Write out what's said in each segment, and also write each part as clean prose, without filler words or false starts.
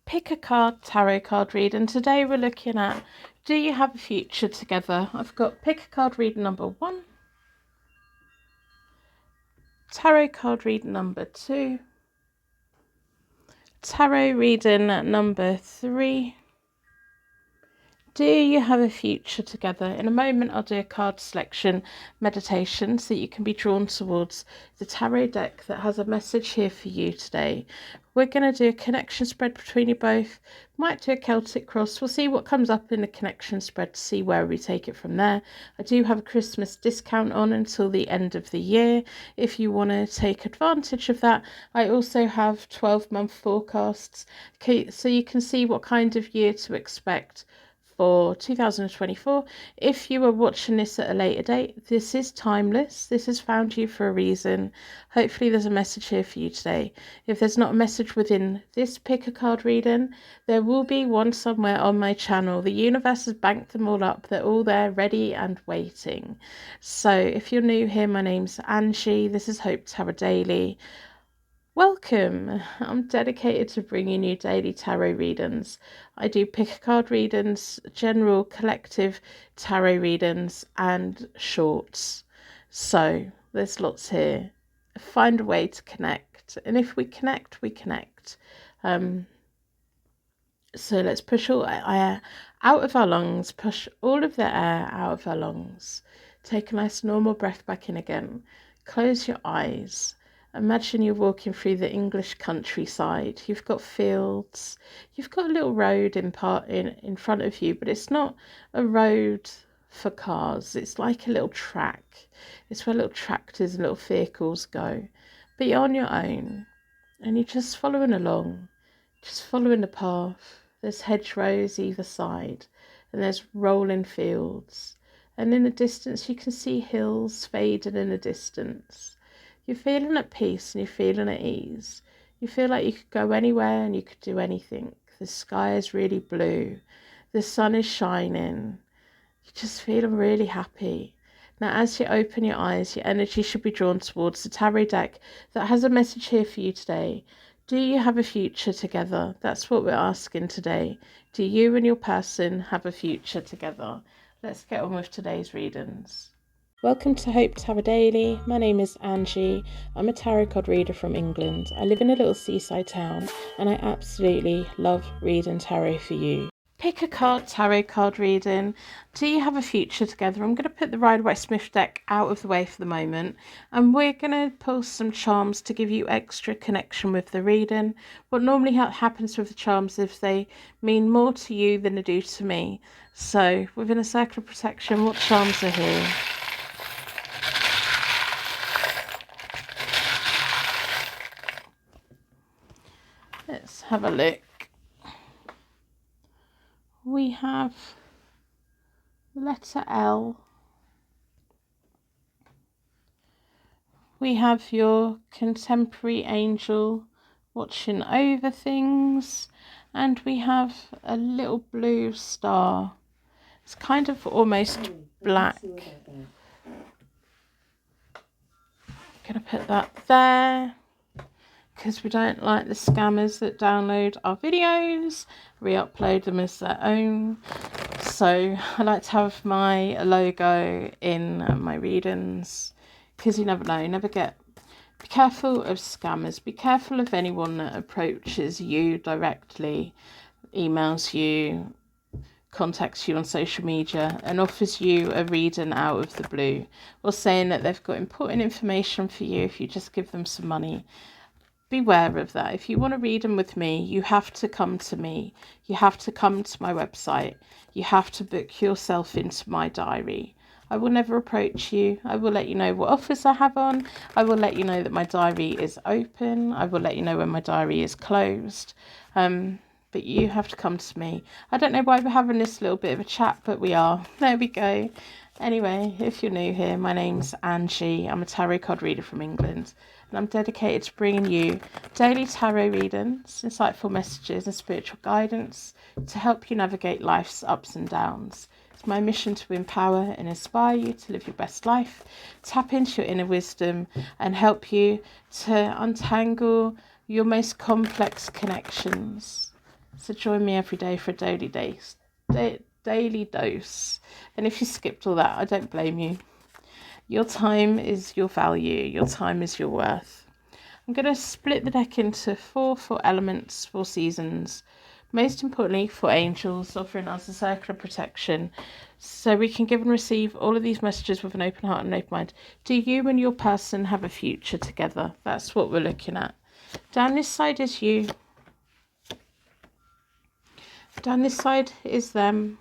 Pick a card tarot card read, and today we're looking at, do you have a future together? I've got pick a card read number 1, tarot card read number 2, tarot reading number 3. Do you have a future together? In a moment I'll do a card selection meditation so that you can be drawn towards the tarot deck that has a message here for you today. We're going to do a connection spread between you both. Might do a Celtic cross. We'll see what comes up in the connection spread to see where we take it from there. I do have a Christmas discount on until the end of the year. If you want to take advantage of that, I also have 12-month forecasts so you can see what kind of year to expect for 2024. If you are watching this at a later date, this is timeless. This has found you for a reason. Hopefully there's a message here for you today. If there's not a message within this pick a card reading, there will be one somewhere on my channel. The universe has banked them all up. They're all there ready and waiting. So if you're new here, my name's Angie. This is Hope Tarot Daily. Welcome. I'm dedicated to bringing you daily tarot readings. I do pick a card readings, general collective tarot readings, and shorts. So there's lots here. Find a way to connect, and if we connect, we connect. So let's push all air out of our lungs, push all of the air out of our lungs. Take a nice normal breath back in again. Close your eyes. Imagine you're walking through the English countryside. You've got fields. You've got a little road in front of you, but it's not a road for cars. It's like a little track. It's where little tractors and little vehicles go. But you're on your own, and you're just following along, just following the path. There's hedgerows either side, and there's rolling fields. And in the distance, you can see hills fading in the distance. You're feeling at peace and you're feeling at ease. You feel like you could go anywhere and you could do anything. The sky is really blue. The sun is shining. You're just feeling really happy. Now, as you open your eyes, your energy should be drawn towards the tarot deck that has a message here for you today. Do you have a future together? That's what we're asking today. Do you and your person have a future together? Let's get on with today's readings. Welcome to Hope Tarot Daily. My name is Angie. I'm a tarot card reader from England. I live in a little seaside town and I absolutely love reading tarot for you. Pick a card tarot card reading. Do you have a future together? I'm going to put the Rider-Waite-Smith deck out of the way for the moment, and we're going to pull some charms to give you extra connection with the reading. What normally happens with the charms is they mean more to you than they do to me. So within a circle of protection, what charms are here? Let's have a look. We have letter L. We have your contemporary angel watching over things. And we have a little blue star. It's kind of almost black. Gonna put that there, because we don't like the scammers that download our videos, re-upload them as their own. So I like to have my logo in my readings, because you never know, be careful of scammers, be careful of anyone that approaches you directly, emails you, contacts you on social media and offers you a reading out of the blue, or saying that they've got important information for you if you just give them some money. Beware of that. If you want to read them with me, you have to come to me. You have to come to my website. You have to book yourself into my diary. I will never approach you. I will let you know what offers I have on. I will let you know that my diary is open. I will let you know when my diary is closed. But you have to come to me. I don't know why we're having this little bit of a chat, but we are. There we go. Anyway, if you're new here, my name's Angie. I'm a tarot card reader from England, and I'm dedicated to bringing you daily tarot readings, insightful messages and spiritual guidance to help you navigate life's ups and downs. It's my mission to empower and inspire you to live your best life, tap into your inner wisdom, and help you to untangle your most complex connections. So join me every day for a daily dose. And if you skipped all that, I don't blame you. Your time is your value. Your time is your worth. I'm going to split the deck into four elements, 4 seasons. Most importantly, 4 angels offering us a circle of protection. So we can give and receive all of these messages with an open heart and an open mind. Do you and your person have a future together? That's what we're looking at. Down this side is you. Down this side is them.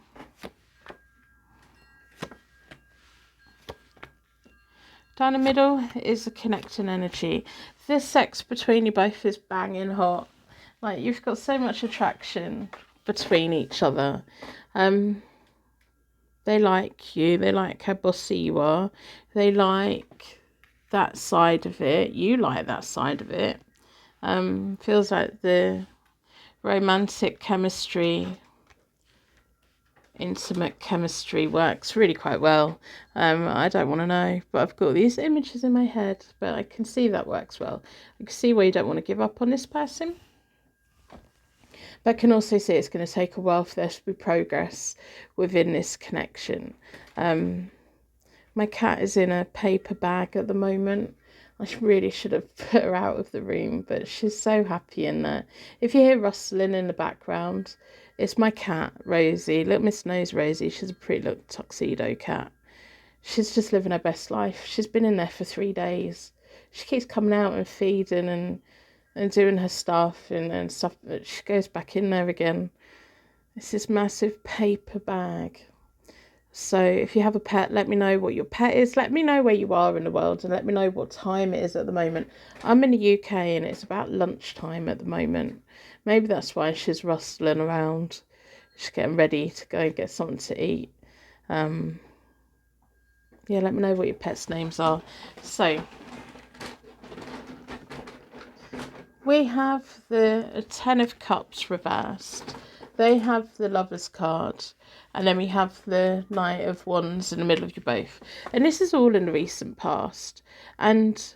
Down the middle is the connecting energy. This sex between you both is banging hot. Like, you've got so much attraction between each other. They like you. They like how bossy you are. They like that side of it. You like that side of it. Feels like the romantic chemistry, intimate chemistry works really quite well. I don't want to know, but I've got these images in my head, but I can see that works well. I can see where you don't want to give up on this person, but I can also see it's going to take a while for there to be progress within this connection. My cat is in a paper bag at the moment. I really should have put her out of the room, but she's so happy in there. If you hear rustling in the background, it's my cat, Rosie. Little Miss Nose Rosie. She's a pretty little tuxedo cat. She's just living her best life. She's been in there for 3 days. She keeps coming out and feeding and doing her stuff and stuff, but she goes back in there again. It's this massive paper bag. So if you have a pet, let me know what your pet is. Let me know where you are in the world and let me know what time it is at the moment. I'm in the UK and it's about lunchtime at the moment. Maybe that's why she's rustling around. She's getting ready to go and get something to eat. Yeah, let me know what your pets' names are. So we have the 10 of Cups reversed. They have the Lovers card. And then we have the Knight of Wands in the middle of you both. And this is all in the recent past. And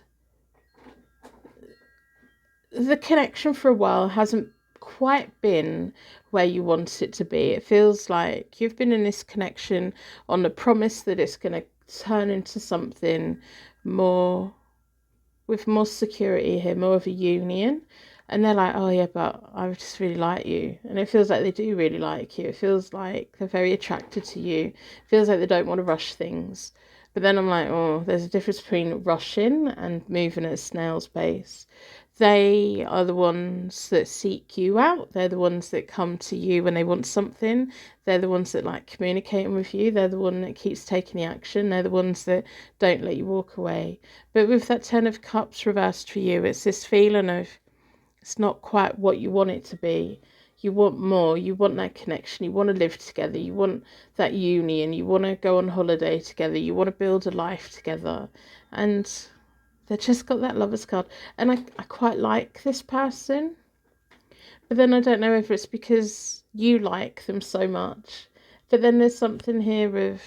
the connection for a while hasn't quite been where you want it to be. It feels like you've been in this connection on the promise that it's going to turn into something more, with more security here, more of a union. And they're like, oh yeah, but I just really like you. And it feels like they do really like you. It feels like they're very attracted to you. It feels like they don't want to rush things. But then I'm like, oh, there's a difference between rushing and moving at a snail's pace. They are the ones that seek you out. They're the ones that come to you when they want something. They're the ones that like communicating with you. They're the one that keeps taking the action. They're the ones that don't let you walk away. But with that 10 of Cups reversed for you, it's this feeling of, it's not quite what you want it to be. You want more. You want that connection. You want to live together. You want that union. You want to go on holiday together. You want to build a life together. And they just got that Lovers card. And I quite like this person. But then I don't know if it's because you like them so much. But then there's something here of,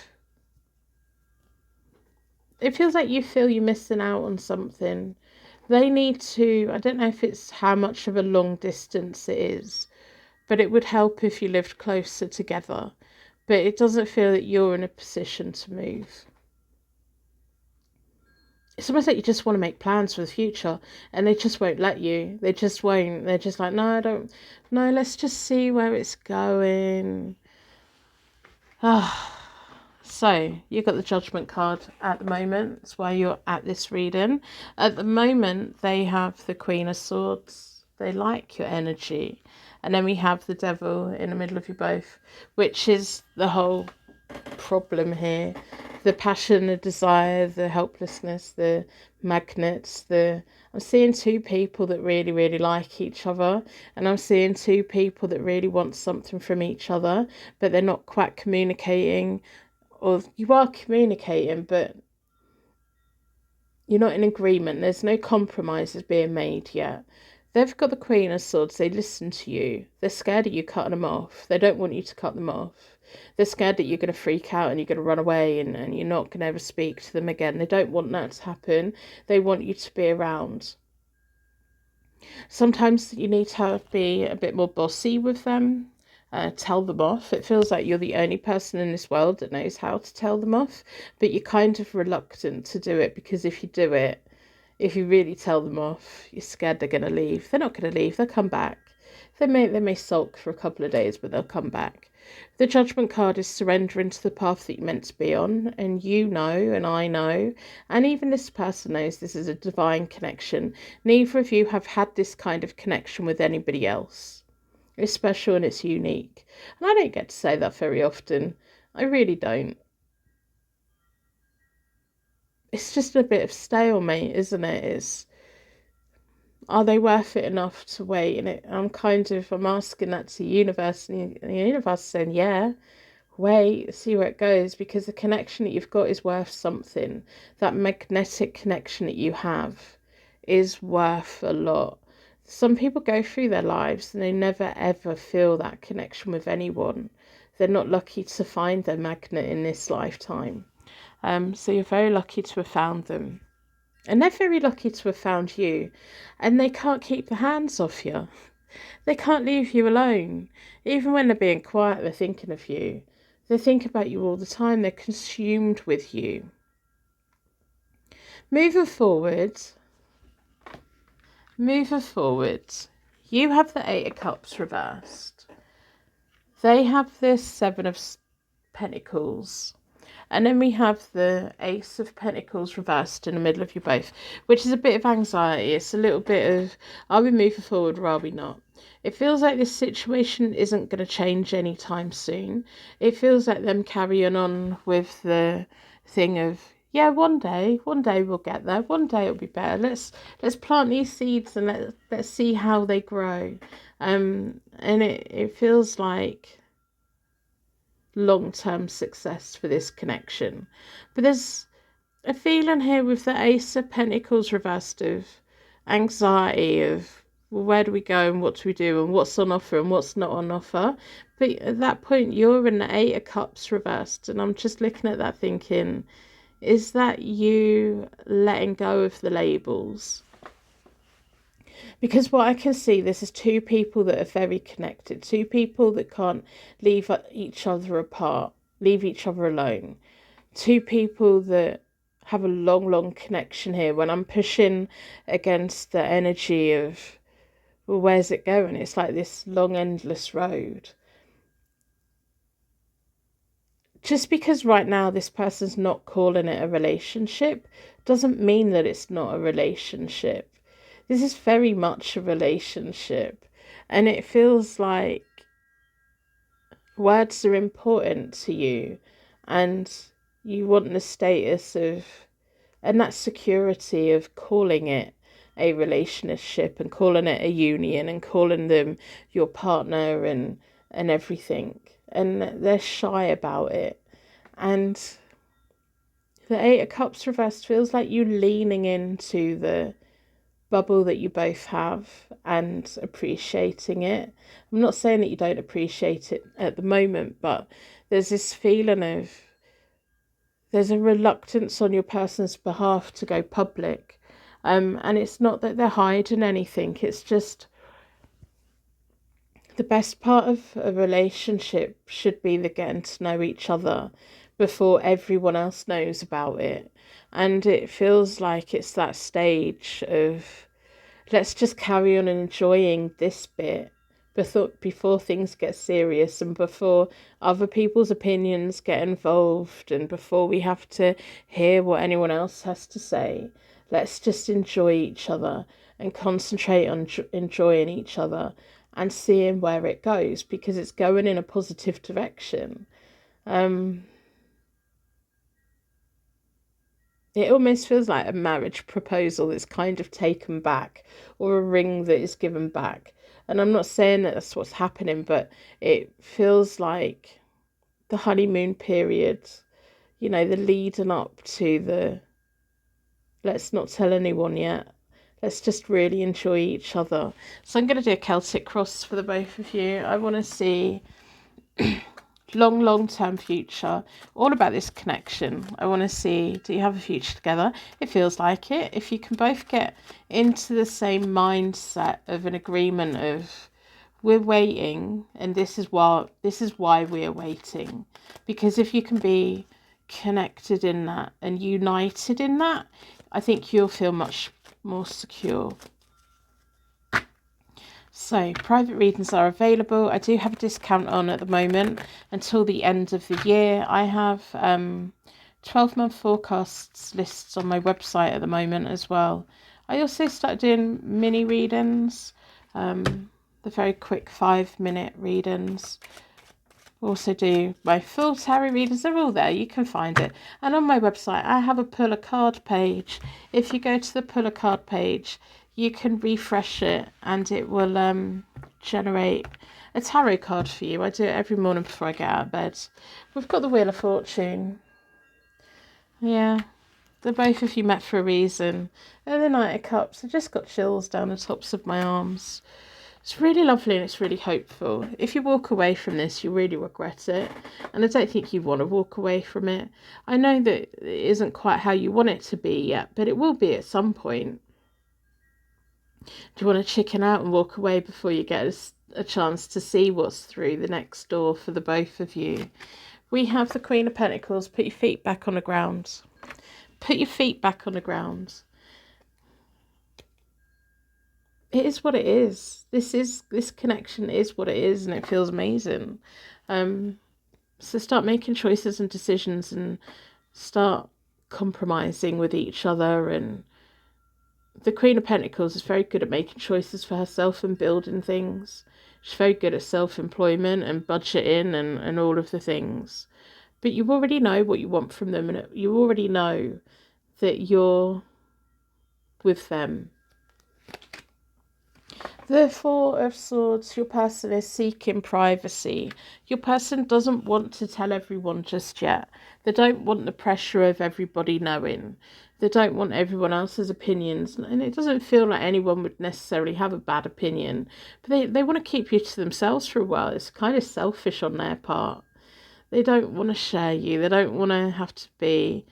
it feels like you feel you're missing out on something. They need to, I don't know if it's how much of a long distance it is, but it would help if you lived closer together. But it doesn't feel that you're in a position to move. It's almost like you just want to make plans for the future and they just won't let you. They just won't. They're just like, no, let's just see where it's going. So, you've got the Judgment card at the moment. That's why you're at this reading. At the moment, they have the Queen of Swords. They like your energy. And then we have the Devil in the middle of you both, which is the whole problem here. The passion, the desire, the helplessness, the magnets, I'm seeing 2 people that really, really like each other. And I'm seeing 2 people that really want something from each other, but they're not quite communicating. Or you are communicating, but you're not in agreement. There's no compromises being made yet. They've got the Queen of Swords. They listen to you. They're scared of you cutting them off. They don't want you to cut them off. They're scared that you're going to freak out and you're going to run away and you're not going to ever speak to them again. They don't want that to happen. They want you to be around. Sometimes you need to be a bit more bossy with them. Tell them off. It feels like you're the only person in this world that knows how to tell them off, but you're kind of reluctant to do it because if you do it, if you really tell them off, you're scared they're going to leave. They're not going to leave. They'll come back. They may sulk for a couple of days, but they'll come back. The Judgment card is surrendering to the path that you're meant to be on, and you know, and I know, and even this person knows this is a divine connection. Neither of you have had this kind of connection with anybody else. It's special and it's unique. And I don't get to say that very often. I really don't. It's just a bit of stalemate, isn't it? Are they worth it enough to wait? And I'm asking that to the universe, and the universe is saying, yeah, wait, see where it goes, because the connection that you've got is worth something. That magnetic connection that you have is worth a lot. Some people go through their lives and they never ever feel that connection with anyone. They're not lucky to find their magnet in this lifetime. So you're very lucky to have found them. And they're very lucky to have found you. And they can't keep their hands off you. They can't leave you alone. Even when they're being quiet, they're thinking of you. They think about you all the time. They're consumed with you. Moving forward, you have the Eight of Cups reversed. They have the Seven of Pentacles. And then we have the Ace of Pentacles reversed in the middle of you both, which is a bit of anxiety. It's a little bit of, are we moving forward or are we not? It feels like this situation isn't going to change anytime soon. It feels like them carrying on with the thing of, yeah, one day we'll get there. One day it'll be better. Let's plant these seeds and let's see how they grow. And it feels like long-term success for this connection. But there's a feeling here with the Ace of Pentacles reversed of anxiety of, well, where do we go and what do we do and what's on offer and what's not on offer. But at that point you're in the Eight of Cups reversed, and I'm just looking at that thinking, is that you letting go of the labels? Because what I can see, this is two people that are very connected, two people that can't leave each other apart, leave each other alone, two people that have a long connection here. When I'm pushing against the energy of, well, where's it going? It's like this long, endless road. Just because right now this person's not calling it a relationship doesn't mean that it's not a relationship. This is very much a relationship, and it feels like words are important to you, and you want the status of, and that security of calling it a relationship and calling it a union and calling them your partner and everything. And they're shy about it. And the Eight of Cups reversed feels like you leaning into the bubble that you both have and appreciating it. I'm not saying that you don't appreciate it at the moment, but there's this feeling of, there's a reluctance on your person's behalf to go public. And it's not that they're hiding anything, it's just the best part of a relationship should be the getting to know each other before everyone else knows about it. And it feels like it's that stage of, let's just carry on enjoying this bit before things get serious and before other people's opinions get involved and before we have to hear what anyone else has to say. Let's just enjoy each other and concentrate on enjoying each other and seeing where it goes, because it's going in a positive direction. It almost feels like a marriage proposal that's kind of taken back, or a ring that is given back. And I'm not saying that that's what's happening, but it feels like the honeymoon period, you know, the leading up to the, let's not tell anyone yet. Let's just really enjoy each other. So I'm going to do a Celtic cross for the both of you. I want to see long-term future. All about this connection. I want to see, do you have a future together? It feels like it. If you can both get into the same mindset of an agreement of, we're waiting, and this is why we are waiting. Because if you can be connected in that and united in that, I think you'll feel much more secure. So private readings are available. I do have a discount on at the moment until the end of the year. I have 12-month forecasts lists on my website at the moment as well. I also started doing mini readings, the very quick 5-minute readings. Also do my full tarot readings. They're all there. You can find it. And on my website, I have a pull a card page. If you go to the pull a card page, you can refresh it and it will generate a tarot card for you. I do it every morning before I get out of bed. We've got the Wheel of Fortune. Yeah, the both of you met for a reason. And the Knight of Cups. I just got chills down the tops of my arms. It's really lovely and it's really hopeful. If you walk away from this, you really regret it. And I don't think you want to walk away from it. I know that it isn't quite how you want it to be yet, but it will be at some point. Do you want to chicken out and walk away before you get a chance to see what's through the next door for the both of you? We have the Queen of Pentacles. Put your feet back on the ground. Put your feet back on the ground. It is what it is. This connection is what it is, and it feels amazing. So start making choices and decisions and start compromising with each other. And the Queen of Pentacles is very good at making choices for herself and building things. She's very good at self-employment and budgeting and all of the things. But you already know what you want from them, and you already know that you're with them. The Four of Swords, your person is seeking privacy. Your person doesn't want to tell everyone just yet. They don't want the pressure of everybody knowing. They don't want everyone else's opinions. And it doesn't feel like anyone would necessarily have a bad opinion. But they want to keep you to themselves for a while. It's kind of selfish on their part. They don't want to share you. They don't want to have to be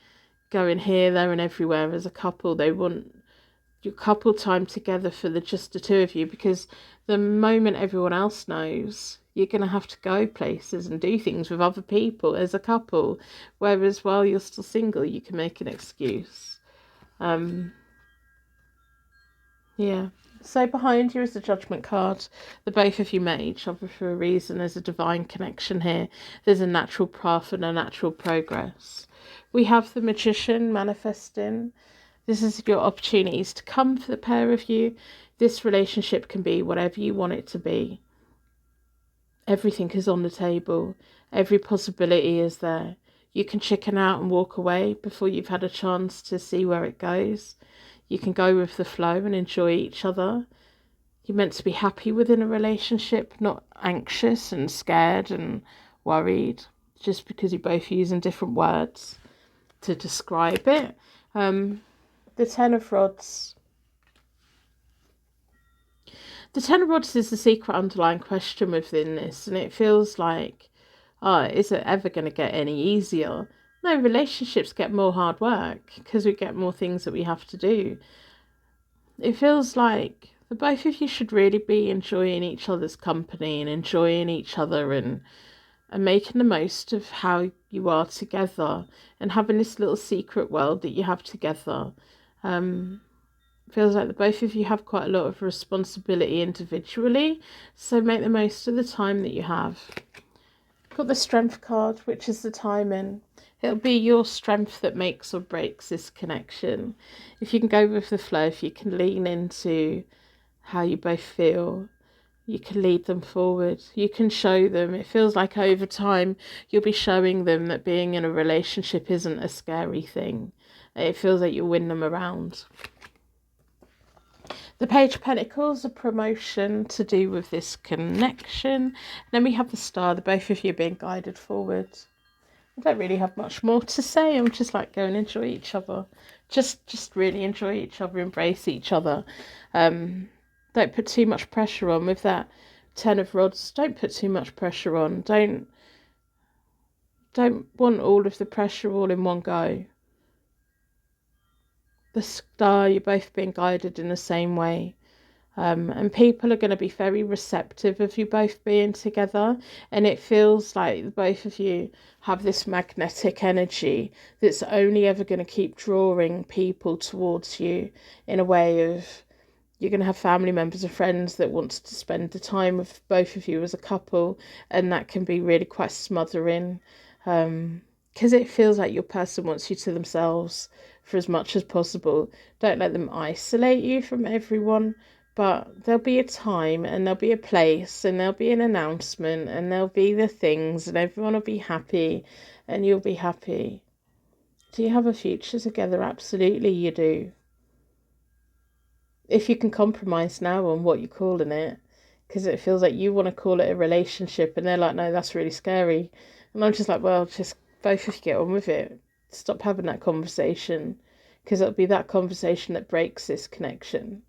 going here, there and everywhere as a couple. They want your couple time together for just the two of you, because the moment everyone else knows, you're going to have to go places and do things with other people as a couple, whereas while you're still single you can make an excuse. Yeah, so behind you is the Judgment card. The both of you met each other for a reason. There's a divine connection here. There's a natural path and a natural progress. We have the Magician manifesting. This is your opportunities to come for the pair of you. This relationship can be whatever you want it to be. Everything is on the table. Every possibility is there. You can chicken out and walk away before you've had a chance to see where it goes. You can go with the flow and enjoy each other. You're meant to be happy within a relationship, not anxious and scared and worried, just because you're both using different words to describe it. The Ten of Rods. The Ten of Rods is the secret underlying question within this, and it feels like, is it ever going to get any easier? No, relationships get more hard work because we get more things that we have to do. It feels like the both of you should really be enjoying each other's company and enjoying each other and making the most of how you are together and having this little secret world that you have together. Feels like the both of you have quite a lot of responsibility individually, so make the most of the time that you have. Got the Strength card, which is the timing. It'll be your strength that makes or breaks this connection. If you can go with the flow, if you can lean into how you both feel, you can lead them forward. You can show them. It feels like over time you'll be showing them that being in a relationship isn't a scary thing. It feels like you'll win them around. The Page of Pentacles, a promotion to do with this connection. Then we have the Star, the both of you being guided forward. I don't really have much more to say. I'm just like, go and enjoy each other. Just really enjoy each other, embrace each other. Don't put too much pressure on with that Ten of Rods. Don't put too much pressure on. Don't don't want all of the pressure all in one go. The star, you're both being guided in the same way. And people are going to be very receptive of you both being together, and it feels like both of you have this magnetic energy that's only ever going to keep drawing people towards you, in a way of, you're going to have family members or friends that want to spend the time with both of you as a couple, and that can be really quite smothering, because it feels like your person wants you to themselves for as much as possible. Don't let them isolate you from everyone. But there'll be a time, and there'll be a place, and there'll be an announcement, and there'll be the things, and everyone will be happy, and you'll be happy. Do you have a future together? Absolutely you do. If you can compromise now on what you're calling it, because it feels like you want to call it a relationship, and they're like, no, that's really scary. And I'm just like, well, just both of you get on with it. Stop having that conversation, because it'll be that conversation that breaks this connection.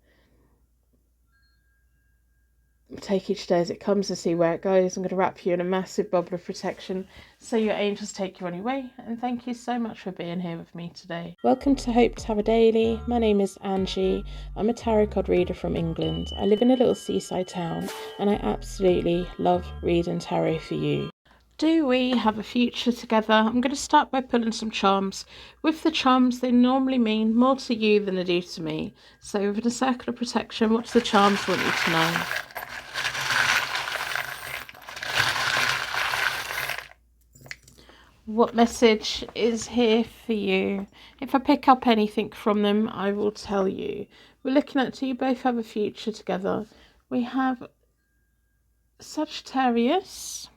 Take each day as it comes to see where it goes. I'm going to wrap you in a massive bubble of protection so your angels take you on your way. And thank you so much for being here with me today. Welcome to Hope Tarot Daily. My name is Angie. I'm a tarot card reader from England. I live in a little seaside town, and I absolutely love reading tarot for you. Do we have a future together? I'm going to start by pulling some charms. With the charms, they normally mean more to you than they do to me. So within a circle of protection, what do the charms want you to know? What message is here for you? If I pick up anything from them, I will tell you. We're looking at, do you both have a future together? We have Sagittarius.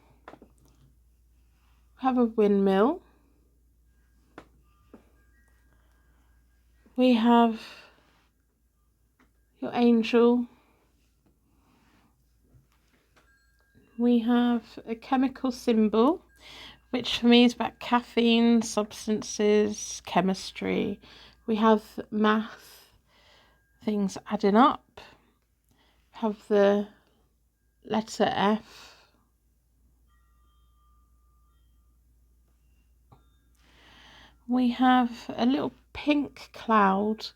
We have a windmill. We have your angel. We have a chemical symbol, which for me is about caffeine, substances, chemistry. We have math, things adding up. We have the letter F. We have a little pink cloud.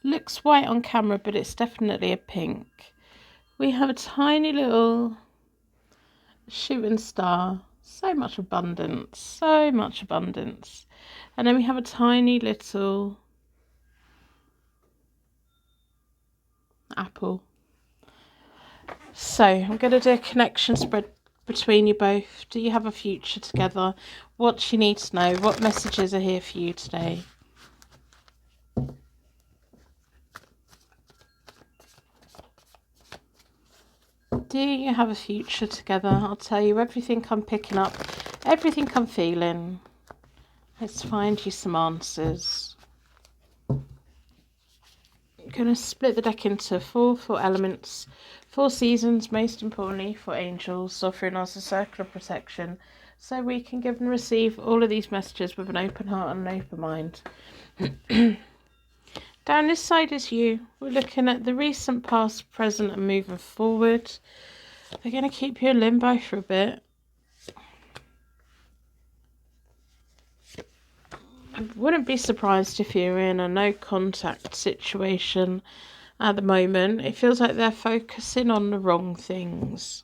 Looks white on camera, but it's definitely a pink. We have a tiny little shooting star. So much abundance, so much abundance. And then we have a tiny little apple. So I'm going to do a connection spread between you both. Do you have a future together? What do you need to know? What messages are here for you today? Do you have a future together? I'll tell you everything I'm picking up, everything I'm feeling. Let's find you some answers. I'm going to split the deck into four elements, 4 seasons, most importantly for angels, offering us a circle of protection so we can give and receive all of these messages with an open heart and an open mind. Down this side is you. We're looking at the recent, past, present and moving forward. We're going to keep you in limbo for a bit. I wouldn't be surprised if you're in a no contact situation at the moment. It feels like they're focusing on the wrong things.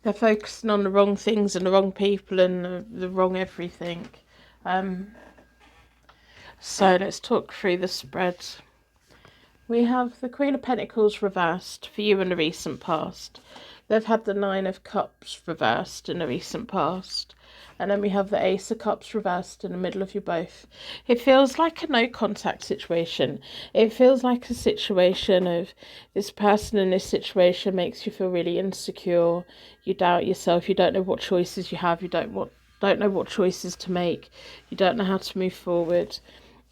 They're focusing on the wrong things and the wrong people and the wrong everything. So let's talk through the spread. We have the Queen of Pentacles reversed for you in the recent past. They've had the 9 of Cups reversed in the recent past. And then we have the Ace of Cups reversed in the middle of you both. It feels like a no contact situation. It feels like a situation of this person in this situation makes you feel really insecure. You doubt yourself. You don't know what choices you have. You don't know what choices to make. You don't know how to move forward.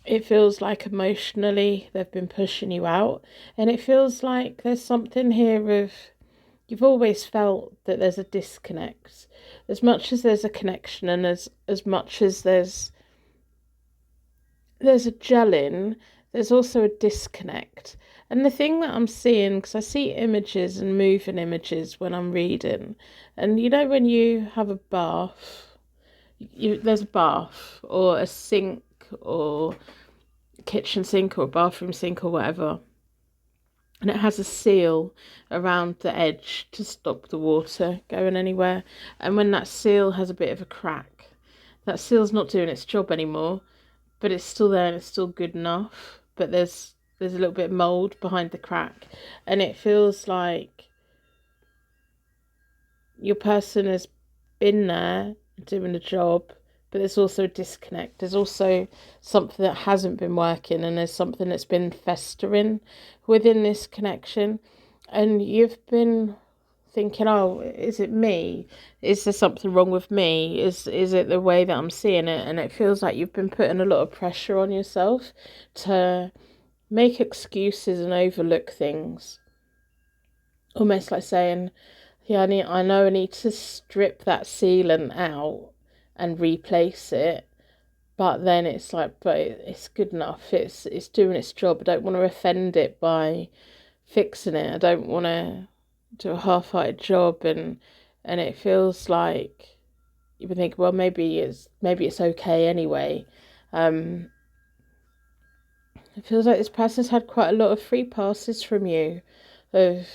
It feels like emotionally they've been pushing you out. And it feels like there's something here of, you've always felt that there's a disconnect. As much as there's a connection and as much as there's a gelling, there's also a disconnect. And the thing that I'm seeing, because I see images and moving images when I'm reading, and you know when you have a bath there's a bath or a sink or kitchen sink or bathroom sink or whatever, and it has a seal around the edge to stop the water going anywhere. And when that seal has a bit of a crack, that seal's not doing its job anymore, but it's still there and it's still good enough. But there's a little bit of mold behind the crack, and it feels like your person has been there doing the job, but there's also a disconnect. There's also something that hasn't been working, and there's something that's been festering within this connection. And you've been thinking, oh, is it me? Is there something wrong with me? Is it the way that I'm seeing it? And it feels like you've been putting a lot of pressure on yourself to make excuses and overlook things. Almost like saying, yeah, I know I need to strip that sealant out and replace it, but then it's like, but it's good enough. It's doing its job. I don't want to offend it by fixing it. I don't want to do a half-hearted job, and it feels like you would think, well, maybe it's okay anyway. It feels like this person's had quite a lot of free passes from you, of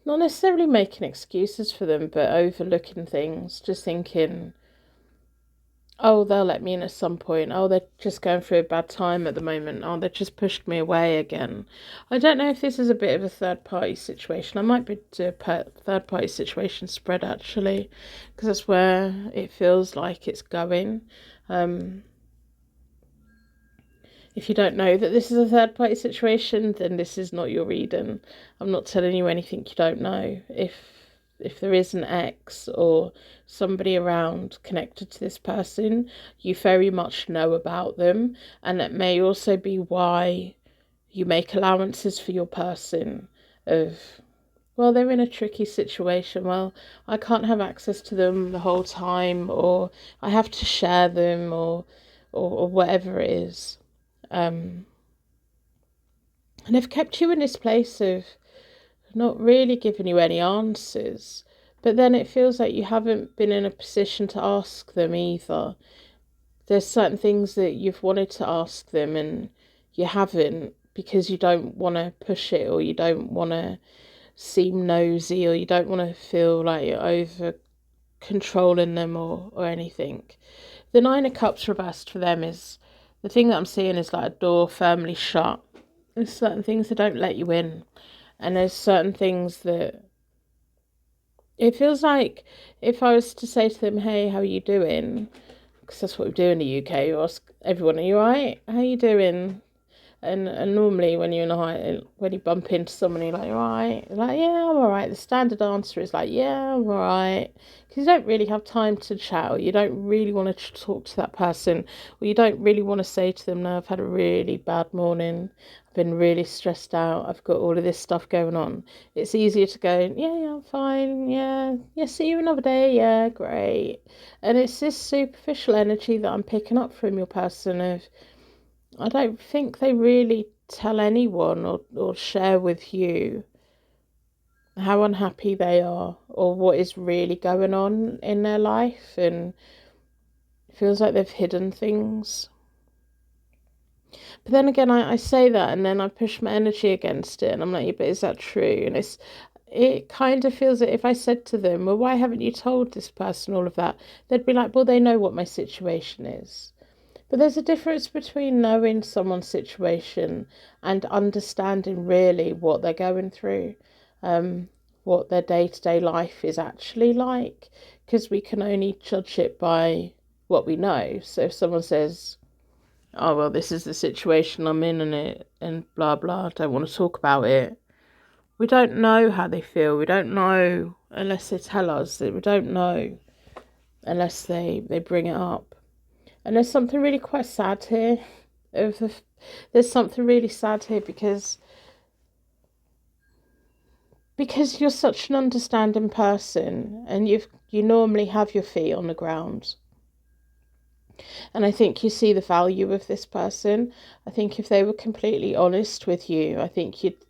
not necessarily making excuses for them, but overlooking things, just thinking, oh, they'll let me in at some point. Oh, they're just going through a bad time at the moment. Oh, they just pushed me away again. I don't know if this is a bit of a third-party situation. I might be doing a third-party situation spread, actually, because that's where it feels like it's going. If you don't know that this is a third-party situation, then this is not your reading. I'm not telling you anything you don't know. If there is an ex or somebody around connected to this person, you very much know about them, and that may also be why you make allowances for your person of, well, they're in a tricky situation. Well, I can't have access to them the whole time, or I have to share them, or whatever it is. And they've kept you in this place of not really giving you any answers, but then it feels like you haven't been in a position to ask them either. There's certain things that you've wanted to ask them and you haven't, because you don't want to push it, or you don't want to seem nosy, or you don't want to feel like you're over controlling them or anything. The Nine of Cups reversed for them is, the thing that I'm seeing is like a door firmly shut. There's certain things that don't let you in. And there's certain things that it feels like if I was to say to them, hey, how are you doing? Because that's what we do in the UK. You ask everyone, are you all right? How are you doing? And normally when when you bump into someone, you're like, you all right? You're like, yeah, I'm all right. The standard answer is like, yeah, I'm all right. Because you don't really have time to chat, or you don't really want to talk to that person, or you don't really want to say to them, no, I've had a really bad morning. I've been really stressed out. I've got all of this stuff going on. It's easier to go, yeah, I'm fine. Yeah, see you another day. Yeah, great. And it's this superficial energy that I'm picking up from your person of, I don't think they really tell anyone or share with you how unhappy they are or what is really going on in their life, and it feels like they've hidden things. But then again, I say that and then I push my energy against it, and I'm like, yeah, but is that true? And it kind of feels that if I said to them, well, why haven't you told this person all of that? They'd be like, well, they know what my situation is. But there's a difference between knowing someone's situation and understanding really what they're going through, what their day-to-day life is actually like, because we can only judge it by what we know. So if someone says, oh, well, this is the situation I'm in and blah, blah, I don't want to talk about it, we don't know how they feel. We don't know unless they tell us. That we don't know unless they bring it up. And there's something really quite sad here. There's something really sad here because you're such an understanding person, and you normally have your feet on the ground. And I think you see the value of this person. I think if they were completely honest with you, I think you'd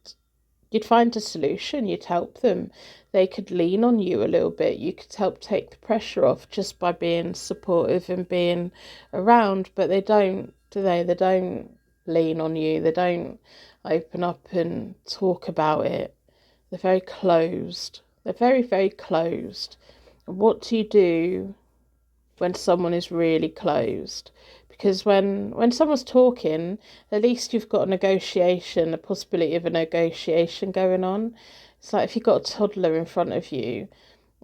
you'd find a solution, you'd help them. They could lean on you a little bit. You could help take the pressure off just by being supportive and being around, but they don't, do they? They don't lean on you. They don't open up and talk about it. They're very closed. They're very, very closed. What do you do when someone is really closed? Because when someone's talking, at least you've got a negotiation, a possibility of a negotiation going on. It's like if you've got a toddler in front of you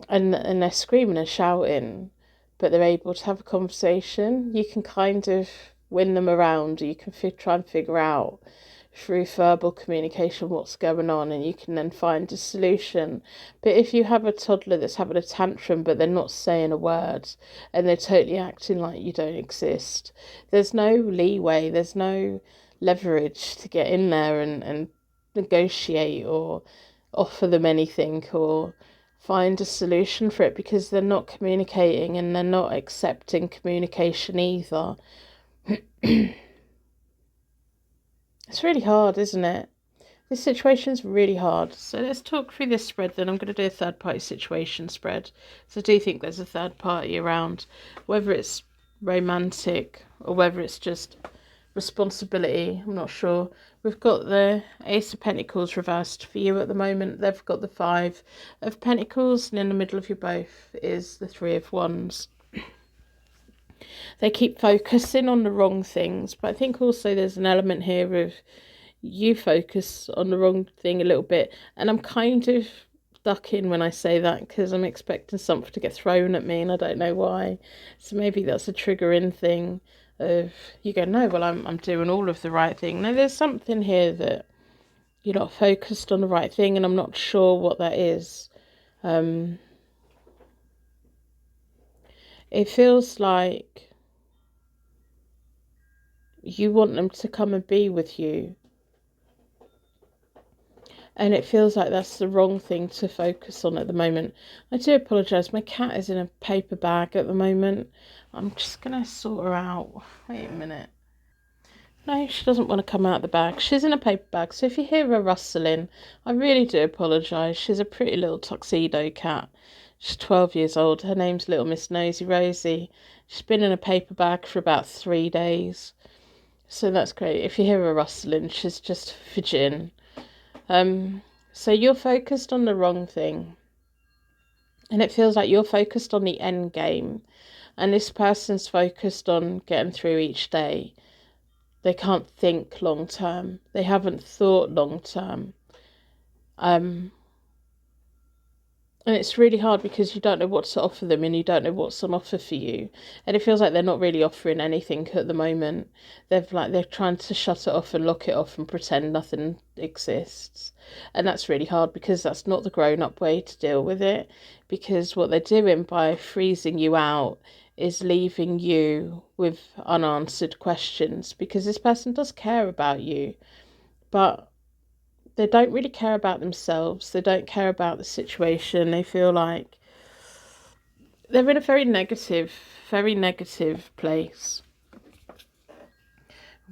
and they're screaming and shouting, but they're able to have a conversation, you can kind of win them around, or you can try and figure out through verbal communication what's going on, and you can then find a solution. But if you have a toddler that's having a tantrum but they're not saying a word and they're totally acting like you don't exist, there's no leeway, there's no leverage to get in there and negotiate or offer them anything or find a solution for it, because they're not communicating and they're not accepting communication either. It's really hard, isn't it? This situation's really hard. So let's talk through this spread then. I'm going to do a third party situation spread. So I do think there's a third party around, whether it's romantic or whether it's just responsibility. I'm not sure. We've got the Ace of Pentacles reversed for you at the moment. They've got the Five of Pentacles, and in the middle of you both is the Three of Wands. They keep focusing on the wrong things, but I think also there's an element here of you focus on the wrong thing a little bit, and I'm kind of ducking when I say that because I'm expecting something to get thrown at me and I don't know why. So maybe that's a triggering thing of you go, no, well, I'm doing all of the right thing. Now there's something here that you're not focused on the right thing, and I'm not sure what that is. It feels like you want them to come and be with you, and it feels like that's the wrong thing to focus on at the moment. I do apologise, my cat is in a paper bag at the moment. I'm just going to sort her out. Wait a minute. No, she doesn't want to come out of the bag. She's in a paper bag, so if you hear her rustling, I really do apologise. She's a pretty little tuxedo cat. She's 12 years old. Her name's Little Miss Nosy Rosie. She's been in a paper bag for about 3 days. So that's great. If you hear her rustling, she's just fidgeting. So you're focused on the wrong thing. And it feels like you're focused on the end game. And this person's focused on getting through each day. They can't think long term. They haven't thought long term. And it's really hard because you don't know what to offer them and you don't know what's on offer for you. And it feels like they're not really offering anything at the moment. They're trying to shut it off and lock it off and pretend nothing exists. And that's really hard because that's not the grown-up way to deal with it. Because what they're doing by freezing you out is leaving you with unanswered questions, because this person does care about you, but they don't really care about themselves. They don't care about the situation. They feel like they're in a very negative place.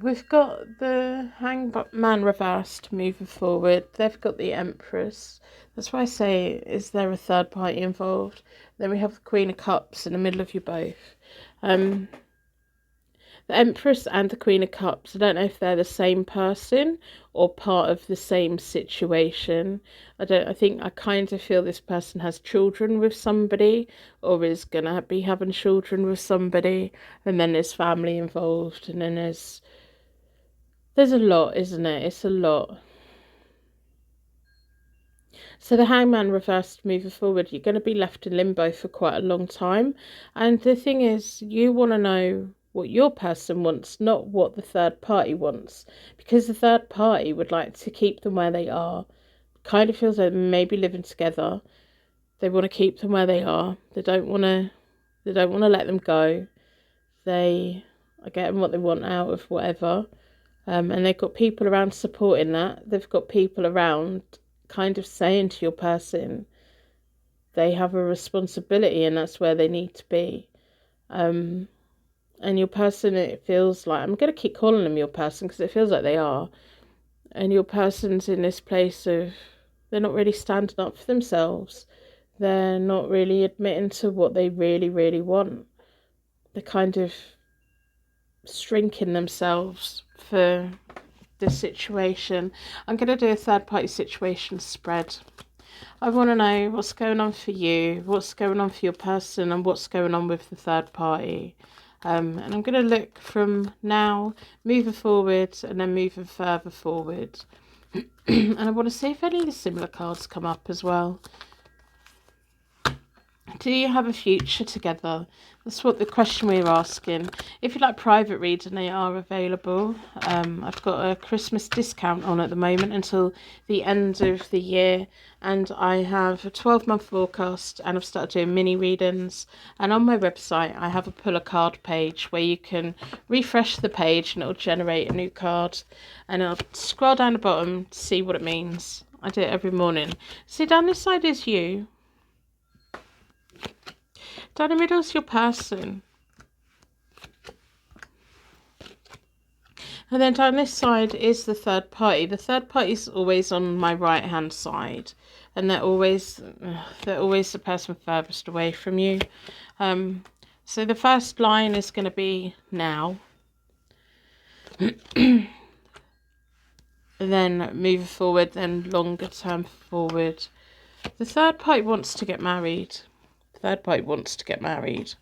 We've got the Hangman reversed moving forward. They've got the Empress. That's why I say, is there a third party involved? Then we have the Queen of Cups in the middle of you both. The Empress and the Queen of Cups, I don't know if they're the same person or part of the same situation. I kind of feel this person has children with somebody or is going to be having children with somebody, and then there's family involved, and then there's a lot, isn't it? It's a lot. So the Hangman reversed moving forward, you're going to be left in limbo for quite a long time. And the thing is, you want to know what your person wants, not what the third party wants, because the third party would like to keep them where they are. Kind of feels like maybe living together. They want to keep them where they are. They don't want to let them go. They are getting what they want out of whatever. And they've got people around supporting that. They've got people around kind of saying to your person they have a responsibility and that's where they need to be. And your person, it feels like, I'm going to keep calling them your person because it feels like they are. And your person's in this place of They're not really standing up for themselves. They're not really admitting to what they really, really want. They're kind of shrinking themselves for the situation. I'm going to do a third party situation spread. I want to know what's going on for you, what's going on for your person, and what's going on with the third party. And I'm going to look from now, moving forward, and then moving further forward. And I want to see if any of the similar cards come up as well. Do you have a future together? That's what the question we're asking. If you like private reading, they are available. I've got a Christmas discount on at the moment until the end of the year. And I have a 12-month forecast, and I've started doing mini readings. And on my website, I have a pull a card page where you can refresh the page and it'll generate a new card. And I'll scroll down the bottom to see what it means. I do it every morning. See, down this side is you. Down the middle is your person. And then down this side is the third party. The third party is always on my right hand side. And they're always the person furthest away from you. So the first line is going to be now. And then moving forward, then longer term forward. The third party wants to get married. Third party wants to get married.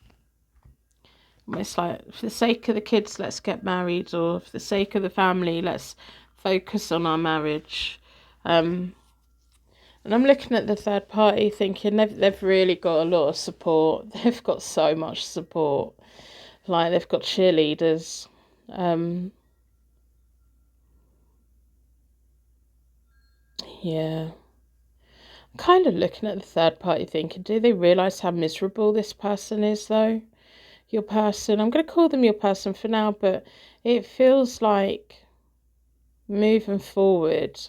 It's like, for the sake of the kids, let's get married, or for the sake of the family, let's focus on our marriage. And I'm looking at the third party thinking they've really got a lot of support. They've got so much support. Like, they've got cheerleaders. Yeah. Kind of looking at the third party thinking, do they realise how miserable this person is though? Your person, I'm going to call them your person for now, but it feels like moving forward,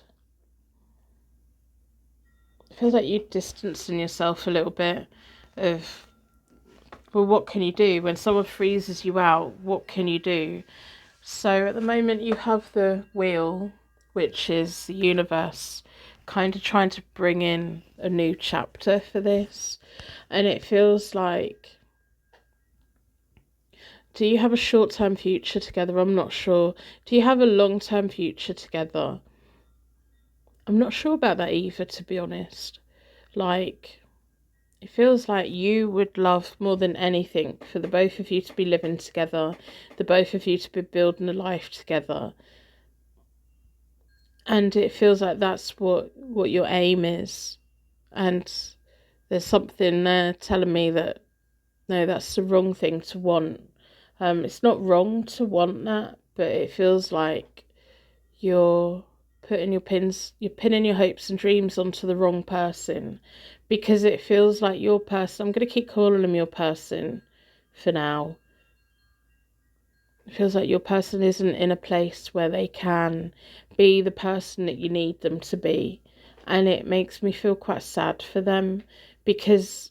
it feels like you're distancing yourself a little bit of, well, what can you do? When someone freezes you out, what can you do? So at the moment you have the wheel, which is the universe, kind of trying to bring in a new chapter for this. And it feels like, do you have a short-term future together? I'm not sure. Do you have a long-term future together? I'm not sure about that either, to be honest. Like, it feels like you would love more than anything for the both of you to be living together, the both of you to be building a life together. And it feels like that's what your aim is. And there's something there telling me that, no, that's the wrong thing to want. It's not wrong to want that, but it feels like you're pinning your hopes and dreams onto the wrong person, because it feels like your person, I'm going to keep calling them your person for now. It feels like your person isn't in a place where they can be the person that you need them to be. And it makes me feel quite sad for them, because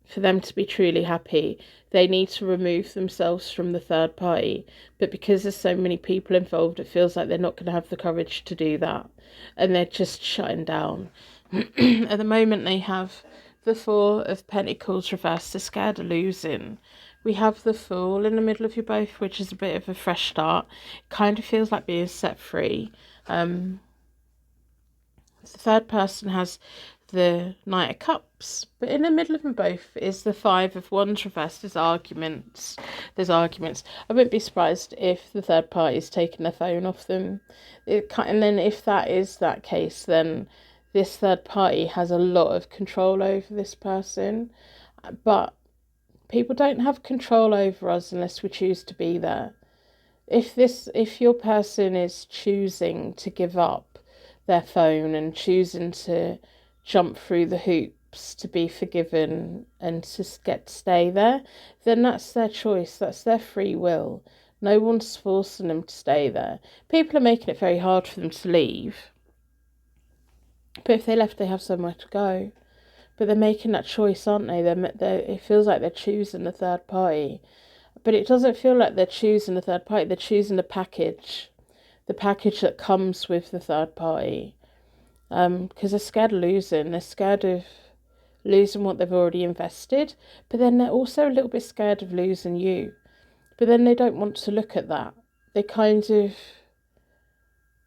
for them to be truly happy, they need to remove themselves from the third party. But because there's so many people involved, it feels like they're not going to have the courage to do that. And they're just shutting down. At the moment, they have the Four of Pentacles reversed. They're scared of losing. We have the Fool in the middle of you both, which is a bit of a fresh start. It kind of feels like being set free. The third person has the Knight of Cups, but in the middle of them both is the Five of Wands reversed. There's arguments. I wouldn't be surprised if the third party is taking their phone off them. And then if that is that case, then this third party has a lot of control over this person. But people don't have control over us unless we choose to be there. If your person is choosing to give up their phone and choosing to jump through the hoops to be forgiven and to get to stay there, then that's their choice. That's their free will. No one's forcing them to stay there. People are making it very hard for them to leave. But if they left, they have somewhere to go. But they're making that choice, aren't they? It feels like they're choosing the third party. But it doesn't feel like they're choosing the third party. They're choosing the package. the package that comes with the third party. Because they're scared of losing. They're scared of losing what they've already invested, but then they're also a little bit scared of losing you. But then they don't want to look at that. They kind of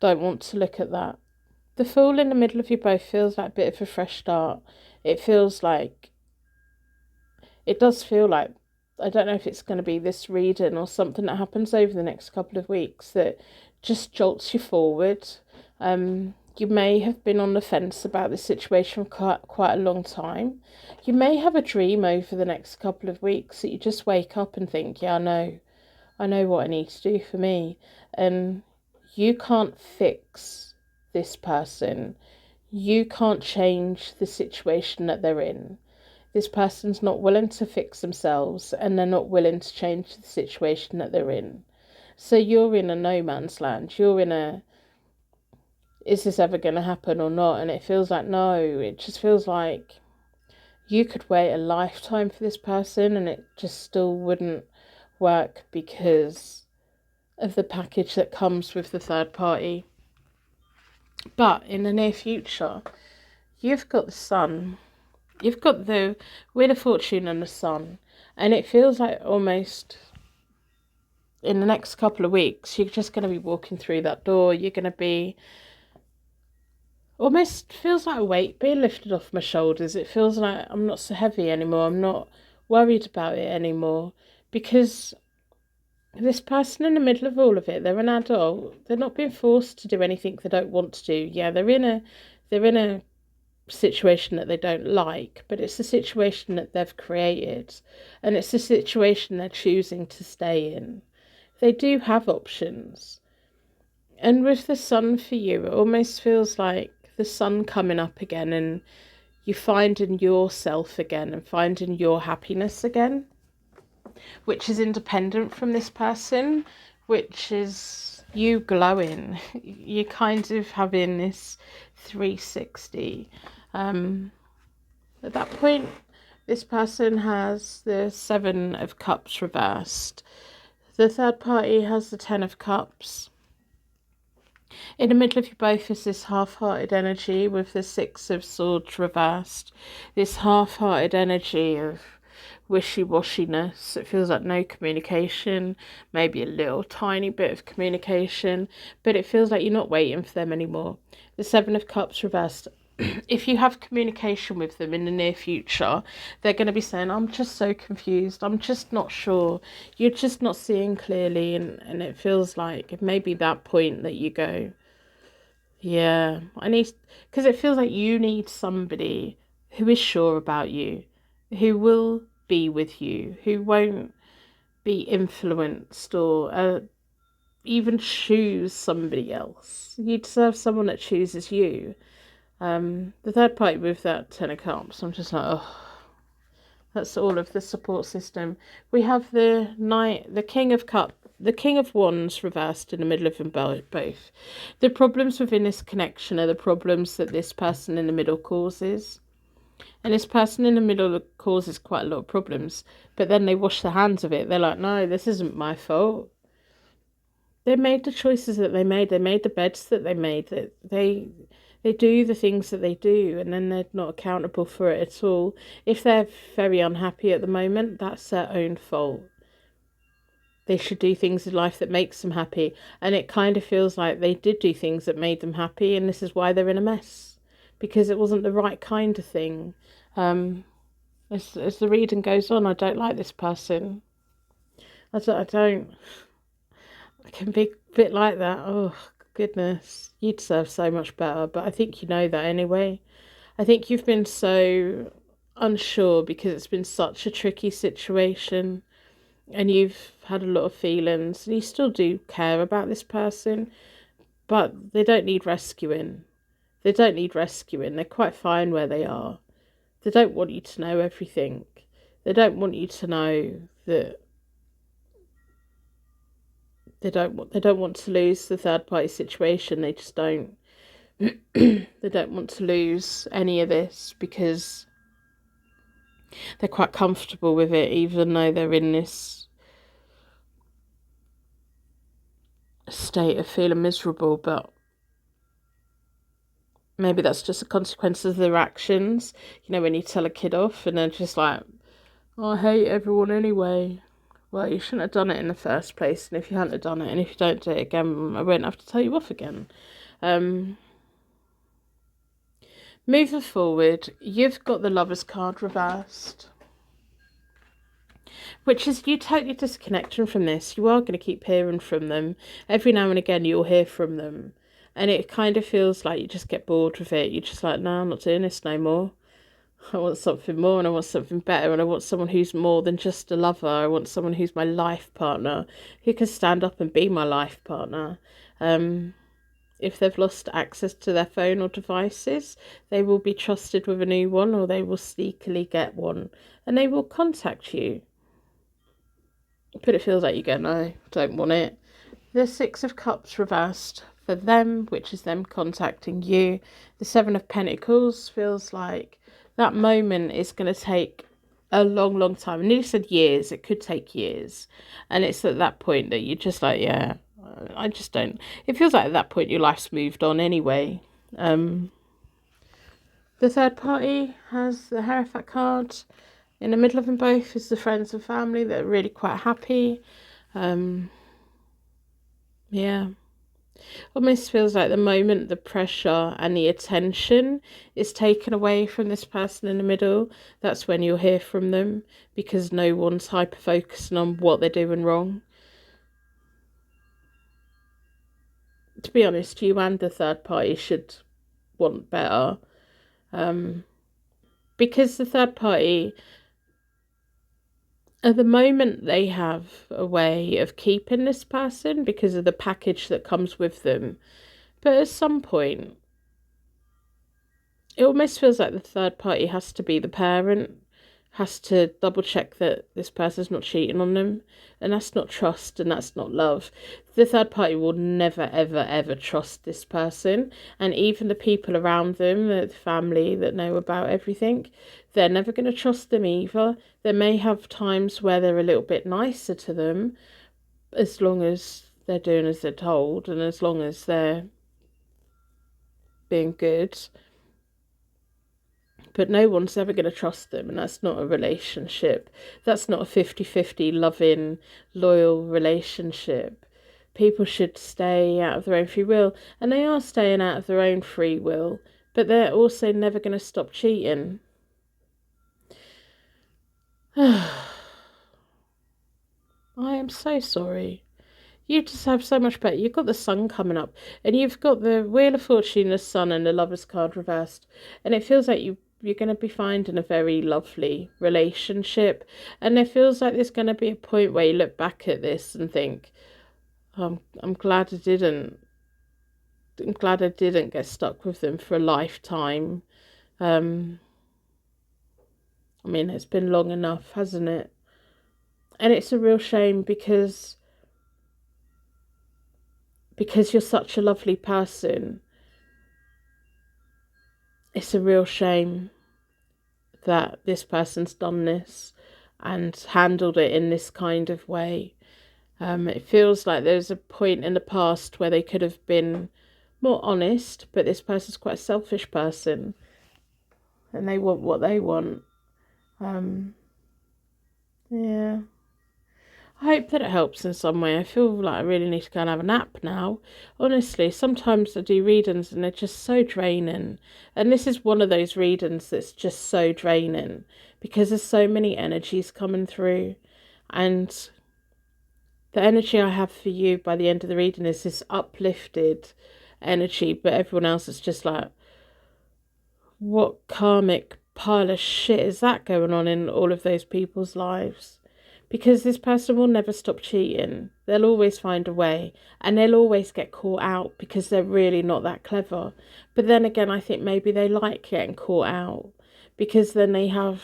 don't want to look at that. The Fool in the middle of you both feels like a bit of a fresh start. It feels like, it does feel like, I don't know if it's going to be this reading or something that happens over the next couple of weeks that just jolts you forward. You may have been on the fence about this situation for quite a long time. You may have a dream over the next couple of weeks that you just wake up and think, yeah, I know what I need to do for me. And you can't fix this person. You can't change the situation that they're in. This person's not willing to fix themselves, and they're not willing to change the situation that they're in. So you're in a no man's land. You're in a, is this ever going to happen or not? And it feels like no. It just feels like you could wait a lifetime for this person and it just still wouldn't work because of the package that comes with the third party. But in the near future, you've got the Sun. You've got the Wheel of Fortune and the Sun. And it feels like almost in the next couple of weeks, you're just going to be walking through that door. You're going to be, almost feels like a weight being lifted off my shoulders. It feels like I'm not so heavy anymore. I'm not worried about it anymore. Because this person in the middle of all of it, they're an adult. They're not being forced to do anything they don't want to do. Yeah, they're in a situation that they don't like, but it's a situation that they've created, and it's a situation they're choosing to stay in. They do have options. And with the Sun for you, it almost feels like the sun coming up again and you finding yourself again and finding your happiness again, which is independent from this person, which is you glowing. You're kind of having this 360. At that point, this person has the Seven of Cups reversed. The third party has the Ten of Cups. In the middle of you both is this half-hearted energy with the Six of Swords reversed. This half-hearted energy of wishy-washiness. It feels like no communication, maybe a little tiny bit of communication, but it feels like you're not waiting for them anymore. The Seven of Cups reversed. If you have communication with them in the near future, they're going to be saying, I'm just so confused. I'm just not sure. You're just not seeing clearly. And it feels like it may be that point that you go, yeah, I need, because it feels like you need somebody who is sure about you, who will be with you, who won't be influenced or even choose somebody else. You deserve someone that chooses you. The third party with that Ten of Cups, I'm just like, oh, that's all of the support system. We have the Knight, the King of Cups, the King of Wands reversed in the middle of them both. The problems within this connection are the problems that this person in the middle causes. And this person in the middle causes quite a lot of problems, but then they wash their hands of it. They're like, no, this isn't my fault. They made the choices that they made. They made the beds that they made. That they do the things that they do, and then they're not accountable for it at all. If they're very unhappy at the moment, that's their own fault. They should do things in life that makes them happy. And it kind of feels like they did do things that made them happy, and this is why they're in a mess. Because it wasn't the right kind of thing. As the reading goes on, I don't like this person. I don't. I can be a bit like that. Oh, goodness. You deserve so much better. But I think you know that anyway. I think you've been so unsure because it's been such a tricky situation. And you've had a lot of feelings. And you still do care about this person. But they don't need rescuing. They don't need rescuing. They're quite fine where they are. They don't want you to know everything. They don't want you to know that they don't want to lose the third party situation. They just don't. They don't want to lose any of this because they're quite comfortable with it, even though they're in this state of feeling miserable, but maybe that's just a consequence of their actions. You know, when you tell a kid off and they're just like, oh, I hate everyone anyway. Well, you shouldn't have done it in the first place, and if you hadn't have done it, and if you don't do it again, I won't have to tell you off again. Moving forward, you've got the Lovers card reversed, which is you totally disconnecting from this. You are going to keep hearing from them. Every now and again, you'll hear from them. And it kind of feels like you just get bored with it. You're just like, no, I'm not doing this no more. I want something more, and I want something better, and I want someone who's more than just a lover. I want someone who's my life partner, who can stand up and be my life partner. If they've lost access to their phone or devices, they will be trusted with a new one, or they will sneakily get one, and they will contact you. But it feels like you go, no, don't want it. The Six of Cups reversed for them, which is them contacting you. The Seven of Pentacles feels like that moment is going to take a long, long time. I nearly said years. It could take years. And it's at that point that you're just like, yeah, I just don't. It feels like at that point your life's moved on anyway. The third party has the Hierophant card. In the middle of them both is the friends and family that are really quite happy. Yeah. Almost feels like the moment the pressure and the attention is taken away from this person in the middle, that's when you'll hear from them, because no one's hyper-focusing on what they're doing wrong. To be honest, you and the third party should want better. Because the third party, at the moment, they have a way of keeping this person because of the package that comes with them. But at some point, it almost feels like the third party has to be the parent, has to double check that this person's not cheating on them. And that's not trust, and that's not love. The third party will never, ever, ever trust this person. And even the people around them, the family that know about everything, they're never going to trust them either. They may have times where they're a little bit nicer to them, as long as they're doing as they're told, and as long as they're being good. But no one's ever going to trust them, and that's not a relationship. That's not a 50-50 loving, loyal relationship. People should stay out of their own free will, and they are staying out of their own free will, but they're also never going to stop cheating. I am so sorry. You deserve so much better. You've got the Sun coming up, and you've got the Wheel of Fortune, the Sun, and the Lovers card reversed, and it feels like you're going to be finding a very lovely relationship, and it feels like there's going to be a point where you look back at this and think, I'm glad I didn't get stuck with them for a lifetime. I mean, it's been long enough, hasn't it? And it's a real shame because you're such a lovely person. It's a real shame that this person's done this and handled it in this kind of way. It feels like there's a point in the past where they could have been more honest, but this person's quite a selfish person and they want what they want. Yeah. I hope that it helps in some way. I feel like I really need to go and have a nap now. Honestly, sometimes I do readings and they're just so draining. And this is one of those readings that's just so draining because there's so many energies coming through. And the energy I have for you by the end of the reading is this uplifted energy, but everyone else is just like, what karmic pile of shit is that going on in all of those people's lives? Because this person will never stop cheating. They'll always find a way, and they'll always get caught out because they're really not that clever. But then again, I think maybe they like getting caught out because then they have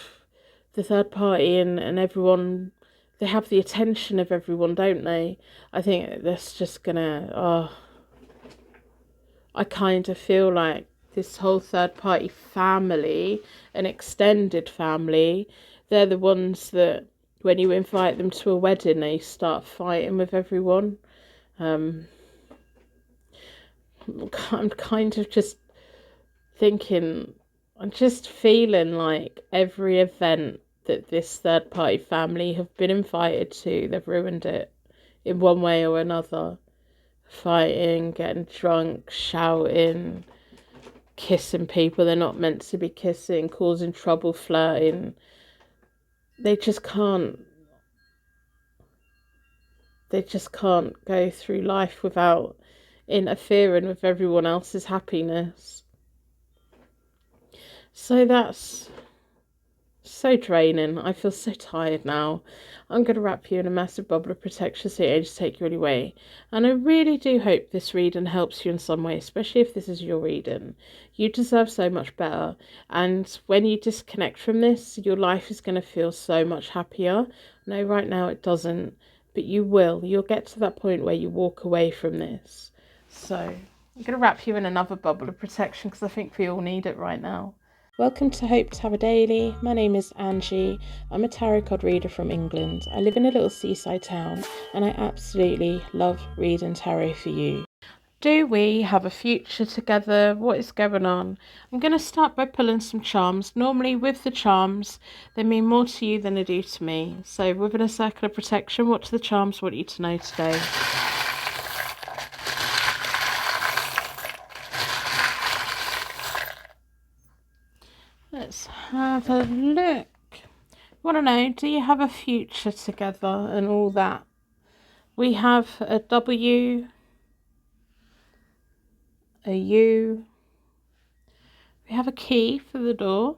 the third party and everyone, they have the attention of everyone, don't they? I think that's just gonna, I kind of feel like this whole third party family, an extended family, they're the ones that when you invite them to a wedding, they start fighting with everyone. I'm kind of just thinking, I'm just feeling like every event that this third party family have been invited to, they've ruined it in one way or another. Fighting, getting drunk, shouting, kissing people they're not meant to be kissing, causing trouble, flirting. They just can't go through life without interfering with everyone else's happiness. So that's so draining. I feel so tired now. I'm going to wrap you in a massive bubble of protection so it just take you anyway. And I really do hope this reading helps you in some way, especially if this is your reading. You deserve so much better. And when you disconnect from this, your life is going to feel so much happier. No, right now it doesn't, but you will. You'll get to that point where you walk away from this. So I'm going to wrap you in another bubble of protection because I think we all need it right now. Welcome to Hope Tarot Daily. My name is Angie. I'm a tarot card reader from England. I live in a little seaside town and I absolutely love reading tarot for you. Do we have a future together? What is going on? I'm going to start by pulling some charms. Normally with the charms, they mean more to you than they do to me. So within a circle of protection, what do the charms want you to know today? Let's have a look. Want to know, do you have a future together and all that? We have a W, a U, we have a key for the door,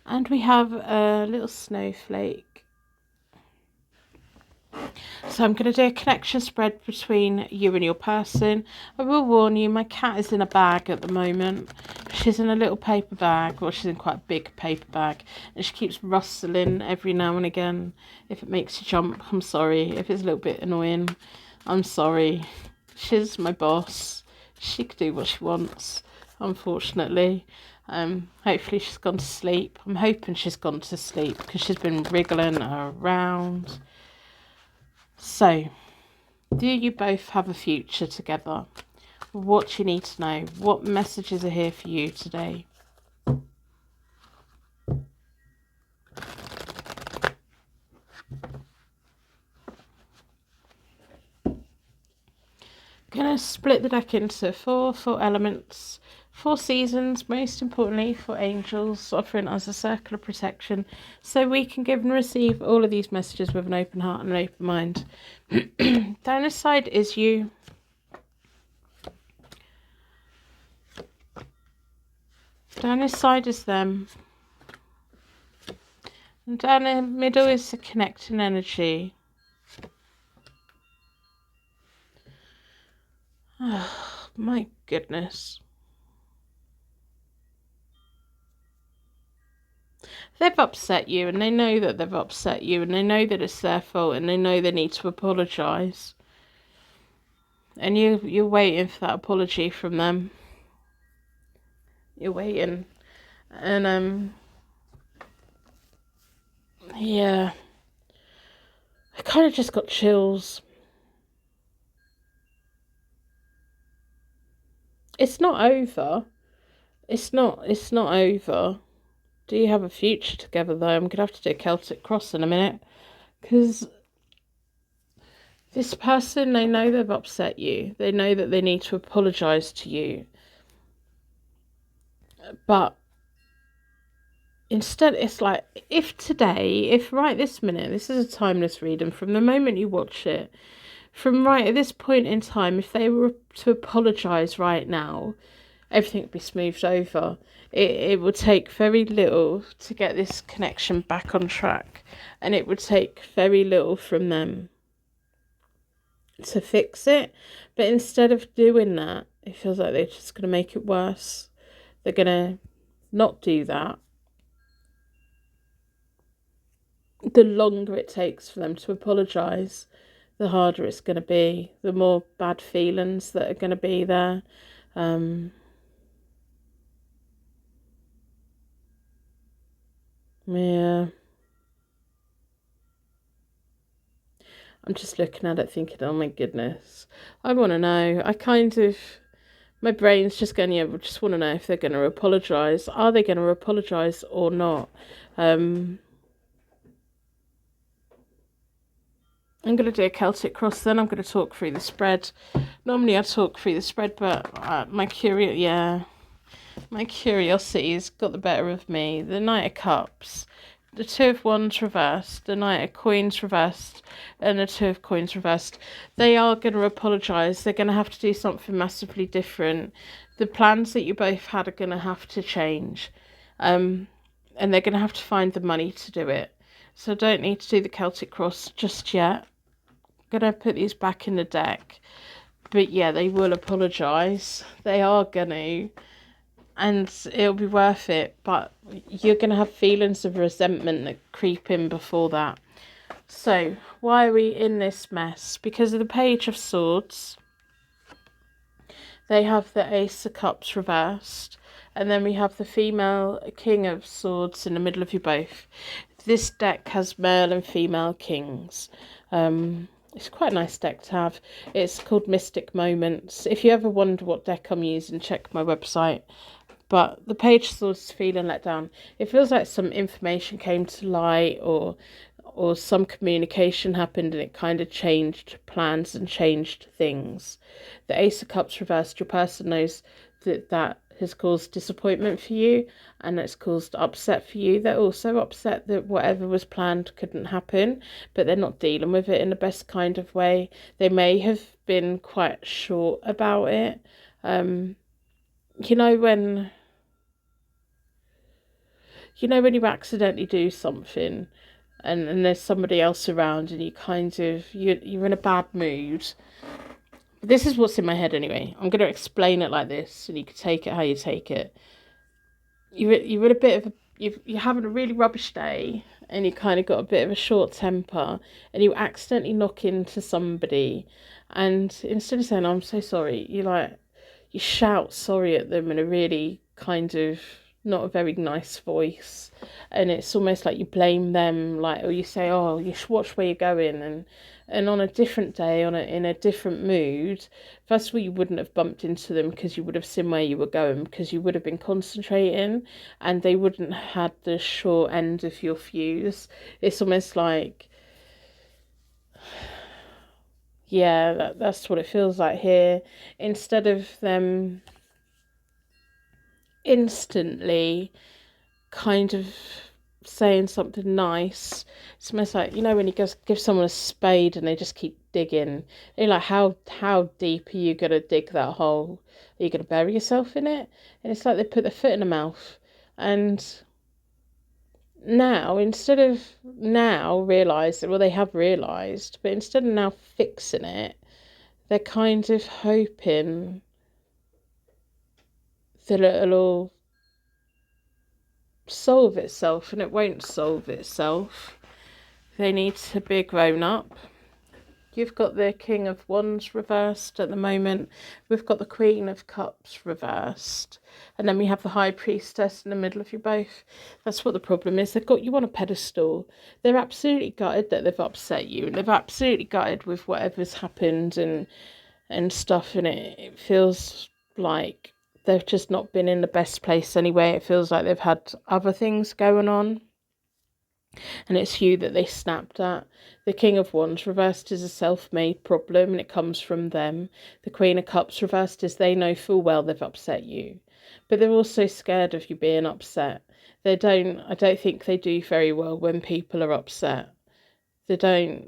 and we have a little snowflake. So I'm going to do a connection spread between you and your person. I will warn you, my cat is in a bag at the moment. She's in a little paper bag, or she's in quite a big paper bag, and she keeps rustling every now and again. If it makes you jump, I'm sorry. If it's a little bit annoying, I'm sorry. She's my boss. She can do what she wants, unfortunately. Hopefully she's gone to sleep. I'm hoping she's gone to sleep because she's been wriggling around. So, do you both have a future together? What do you need to know? What messages are here for you today? Gonna split the deck into four elements, 4 seasons, most importantly for angels, offering us a circle of protection so we can give and receive all of these messages with an open heart and an open mind. Down this side is you. Down this side is them. And down the middle is the connecting energy. Oh, my goodness. They've upset you and they know that they've upset you and they know that it's their fault and they know they need to apologise. And you're waiting for that apology from them. You're waiting. And yeah. I kind of just got chills. It's not over. It's not over. Do you have a future together though? I'm gonna have to do a Celtic cross in a minute. Because this person, they know they've upset you. They know that they need to apologise to you. But instead, it's like, if right this minute, this is a timeless reading, from the moment you watch it, from right at this point in time, if they were to apologise right now, everything would be smoothed over. It would take very little to get this connection back on track, and it would take very little from them to fix it. But instead of doing that, it feels like they're just going to make it worse. They're going to not do that. The longer it takes for them to apologise, the harder it's going to be, the more bad feelings that are going to be there. Yeah. I'm just looking at it thinking, oh my goodness, I want to know. My brain's just going, yeah, we just want to know if they're going to apologise. Are they going to apologise or not? I'm going to do a Celtic cross then. I'm going to talk through the spread. Normally I talk through the spread, but my curiosity's got the better of me. The Knight of Cups, the Two of Wands reversed, the Knight of Coins reversed, and the Two of Coins reversed. They are going to apologise. They're going to have to do something massively different. The plans that you both had are going to have to change. And they're going to have to find the money to do it. So I don't need to do the Celtic cross just yet. I'm going to put these back in the deck. But yeah, they will apologise. They are going to. And it'll be worth it, but you're going to have feelings of resentment that creep in before that. So, why are we in this mess? Because of the Page of Swords. They have the Ace of Cups reversed. And then we have the female King of Swords in the middle of you both. This deck has male and female kings. It's quite a nice deck to have. It's called Mystic Moments. If you ever wonder what deck I'm using, check my website. But the Page of Swords is feeling let down. It feels like some information came to light or some communication happened and it kind of changed plans and changed things. The Ace of Cups reversed, your person knows that has caused disappointment for you and it's caused upset for you. They're also upset that whatever was planned couldn't happen, but they're not dealing with it in the best kind of way. They may have been quite short about it. You know when you accidentally do something and there's somebody else around and you're in a bad mood. This is what's in my head anyway. I'm going to explain it like this and you can take it how you take it. You're in a bit of you're having a really rubbish day and you kind of got a bit of a short temper and you accidentally knock into somebody and instead of saying, I'm so sorry, you shout sorry at them in a really kind of not a very nice voice, and it's almost like you blame them, or you say, oh, you should watch where you're going, and on a different day, in a different mood, first of all, you wouldn't have bumped into them because you would have seen where you were going, because you would have been concentrating and they wouldn't have had the short end of your fuse. It's almost like, yeah, that's what it feels like here. Instead of them instantly kind of saying something nice, it's almost like, when you give someone a spade and they just keep digging, you're like, how deep are you going to dig that hole? Are you going to bury yourself in it? And it's like they put their foot in the mouth. And now, instead of now realising, well, they have realised, but instead of now fixing it, they're kind of hoping that it'll all solve itself, and it won't solve itself. They need to be grown up. You've got the King of Wands reversed at the moment. We've got the Queen of Cups reversed. And then we have the High Priestess in the middle of you both. That's what the problem is. They've got you on a pedestal. They're absolutely gutted that they've upset you. And they've absolutely gutted with whatever's happened and stuff. And it feels like they've just not been in the best place anyway. It feels like they've had other things going on. And it's you that they snapped at. The King of Wands reversed is a self-made problem and it comes from them. The Queen of Cups reversed is they know full well they've upset you. But they're also scared of you being upset. I don't think they do very well when people are upset. They don't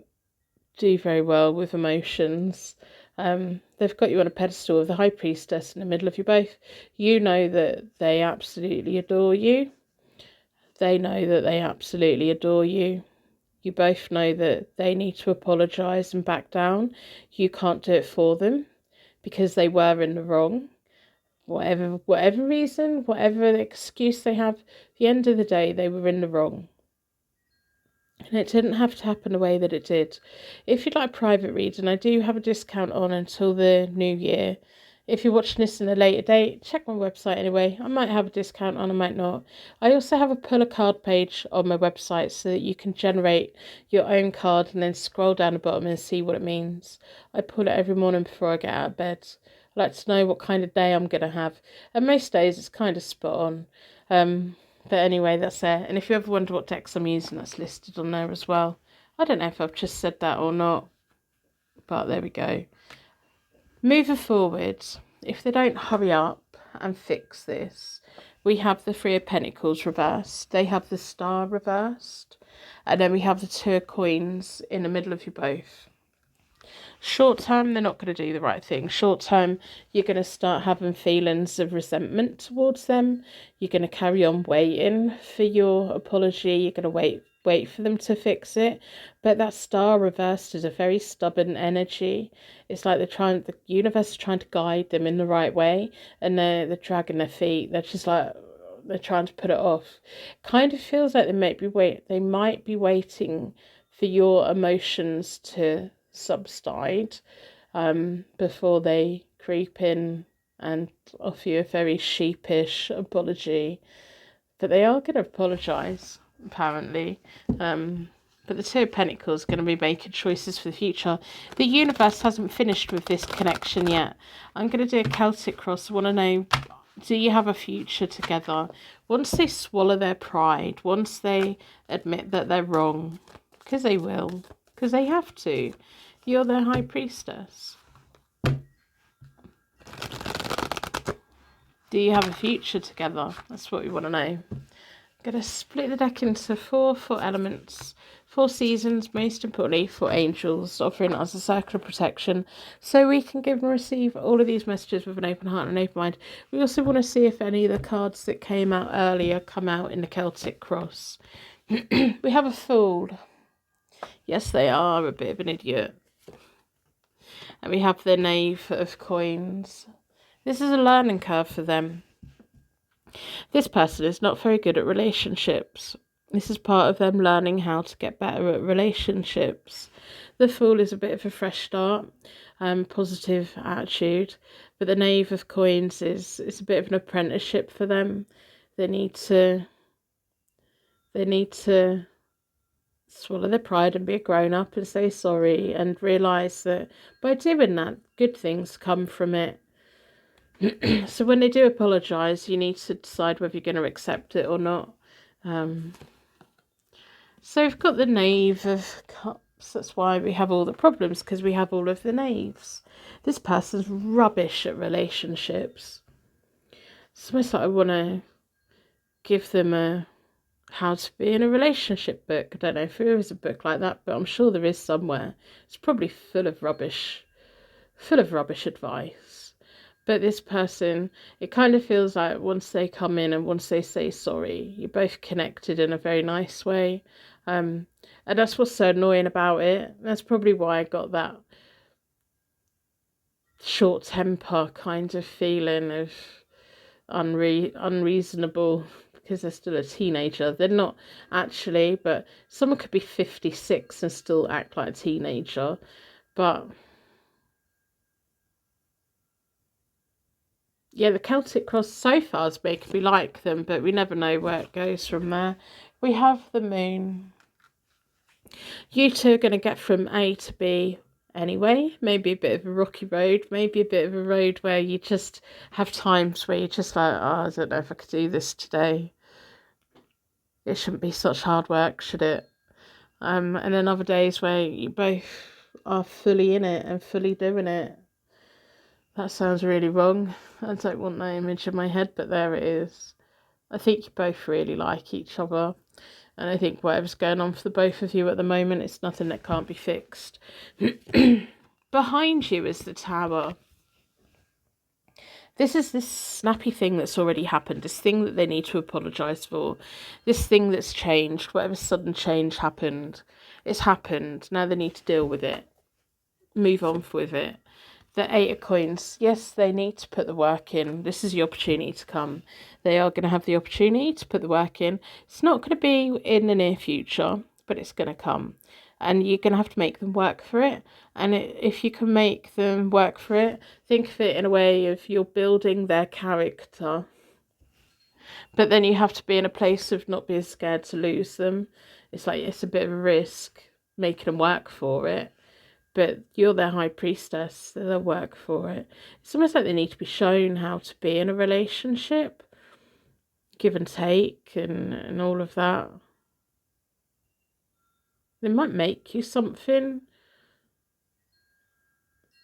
do very well with emotions. They've got you on a pedestal with the High Priestess in the middle of you both. You know that they absolutely adore you. They know that they absolutely adore you. You both know that they need to apologise and back down. You can't do it for them because they were in the wrong. Whatever reason, whatever excuse they have, at the end of the day, they were in the wrong. And it didn't have to happen the way that it did. If you'd like a private reading, I do have a discount on until the new year. If you're watching this in a later date, check my website anyway. I might have a discount on, I might not. I also have a pull a card page on my website so that you can generate your own card and then scroll down the bottom and see what it means. I pull it every morning before I get out of bed. I like to know what kind of day I'm going to have. And most days it's kind of spot on. But anyway, that's there. And if you ever wonder what decks I'm using, that's listed on there as well. I don't know if I've just said that or not, but there we go. Moving forward, if they don't hurry up and fix this, we have the Three of Pentacles reversed. They have the Star reversed. And then we have the Two of Coins in the middle of you both. Short term, they're not going to do the right thing. Short term, you're going to start having feelings of resentment towards them. You're going to carry on waiting for your apology. You're going to wait for them to fix it. But that Star reversed is a very stubborn energy. It's like the universe is trying to guide them in the right way, and they're dragging their feet. They're just like, they're trying to put it off. Kind of feels like they might be waiting for your emotions to subside before they creep in and offer you a very sheepish apology. But they are going to apologise, apparently. But the Two of Pentacles are going to be making choices for the future. The universe hasn't finished with this connection yet. I'm going to do a Celtic cross. I want to know, do you have a future together? Once they swallow their pride, once they admit that they're wrong, because they will, because they have to. You're their High Priestess. Do you have a future together? That's what we want to know. I'm going to split the deck into four elements, 4 seasons, most importantly 4 angels, offering us a circle of protection so we can give and receive all of these messages with an open heart and an open mind. We also want to see if any of the cards that came out earlier come out in the Celtic cross. We have a Fool. Yes, they are a bit of an idiot. And we have the Knave of Coins. This is a learning curve for them. This person is not very good at relationships. This is part of them learning how to get better at relationships. The Fool is a bit of a fresh start, positive attitude. But the Knave of Coins is a bit of an apprenticeship for them. They need to swallow their pride and be a grown-up and say sorry and realise that by doing that, good things come from it. So when they do apologise, you need to decide whether you're going to accept it or not. So we've got the Knave of Cups. That's why we have all the problems, because we have all of the knaves. This person's rubbish at relationships. It's almost like I want to give them a How to Be in a Relationship book. I don't know if there is a book like that, but I'm sure there is somewhere. It's probably full of rubbish advice. But this person, it kind of feels like once they come in and once they say sorry, you're both connected in a very nice way. And that's what's so annoying about it. That's probably why I got that short temper kind of feeling of unreasonable, because they're still a teenager. They're not actually, but someone could be 56 and still act like a teenager. But yeah, the Celtic cross so far is making me like them, but we never know where it goes from there. We have the Moon. You two are going to get from A to B anyway. Maybe a bit of a rocky road, maybe a bit of a road where you just have times where you're just like, oh, I don't know if I could do this today. It shouldn't be such hard work, should it? And then other days where you both are fully in it and fully doing it. That sounds really wrong. I don't want that image in my head, but there it is. I think you both really like each other. And I think whatever's going on for the both of you at the moment, it's nothing that can't be fixed. Behind you is the Tower. This is this snappy thing that's already happened. This thing that they need to apologise for. This thing that's changed. Whatever sudden change happened. It's happened. Now they need to deal with it. Move on with it. The 8 of Coins, yes, they need to put the work in. This is the opportunity to come. They are going to have the opportunity to put the work in. It's not going to be in the near future, but it's going to come. and you're going to have to make them work for it. And if you can make them work for it, think of it in a way of you're building their character. But then you have to be in a place of not being scared to lose them. It's like, it's a bit of a risk making them work for it. But you're their high priestess, so they'll work for it. It's almost like they need to be shown how to be in a relationship. Give and take and all of that. They might make you something.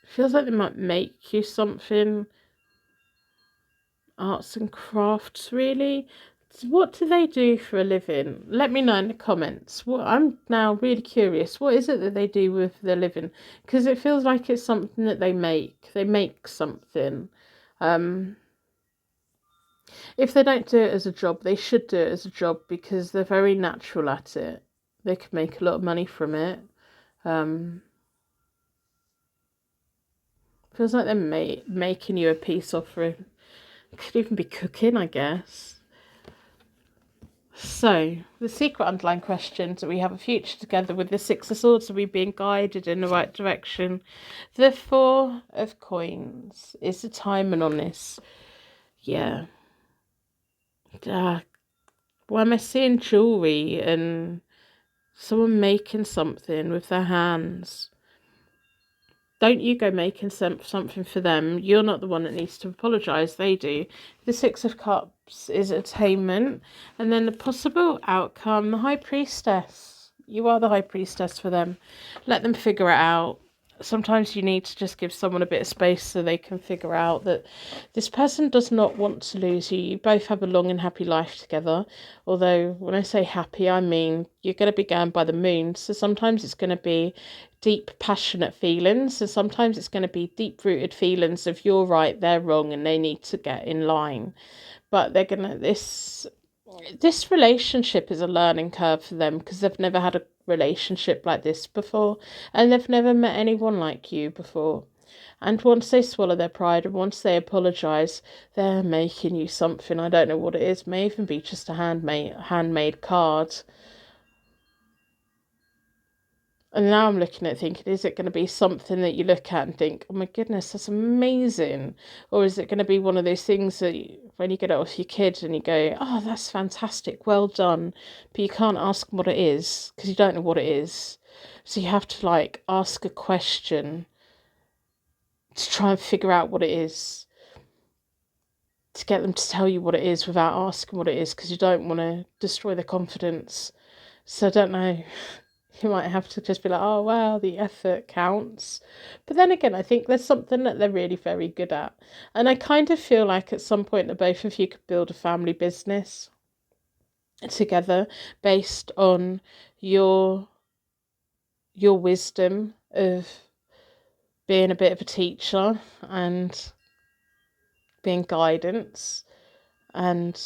Feels like they might make you something. Arts and crafts, really. What do they do for a living? Let me know in the comments. I'm now really curious. What is it that they do with their living? Because it feels like it's something that they make. They make something. If they don't do it as a job, they should do it as a job because they're very natural at it. They could make a lot of money from it. Feels like they're making you a peace offering. Could even be cooking, I guess. So, the secret underlying questions: do we have a future together with the Six of Swords? Are we being guided in the right direction? The Four of Coins. Is the timing on this? Yeah. Why am I seeing jewellery and someone making something with their hands? Don't you go making something for them. You're not the one that needs to apologise. They do. The Six of Cups is attainment. And then the possible outcome, the High Priestess. You are the High Priestess for them. Let them figure it out. Sometimes you need to just give someone a bit of space so they can figure out that this person does not want to lose you. You both have a long and happy life together. Although when I say happy, I mean you're going to be going by the moon. So sometimes it's going to be deep, passionate feelings. And sometimes it's going to be deep-rooted feelings of you're right, they're wrong, and they need to get in line. But they're going to... This relationship is a learning curve for them because they've never had a relationship like this before, and they've never met anyone like you before. And once they swallow their pride and once they apologise, they're making you something. I don't know what it is. May even be just a handmade card. And now I'm looking at thinking, is it going to be something that you look at and think, oh my goodness, that's amazing? Or is it going to be one of those things that when you get it off your kid and you go, oh, that's fantastic, well done. But you can't ask them what it is because you don't know what it is. So you have to like ask a question to try and figure out what it is. To get them to tell you what it is without asking what it is because you don't want to destroy their confidence. So I don't know. You might have to just be like, oh, wow, the effort counts. But then again, I think there's something that they're really very good at. And I kind of feel like at some point that both of you could build a family business together based on your wisdom of being a bit of a teacher and being guidance. And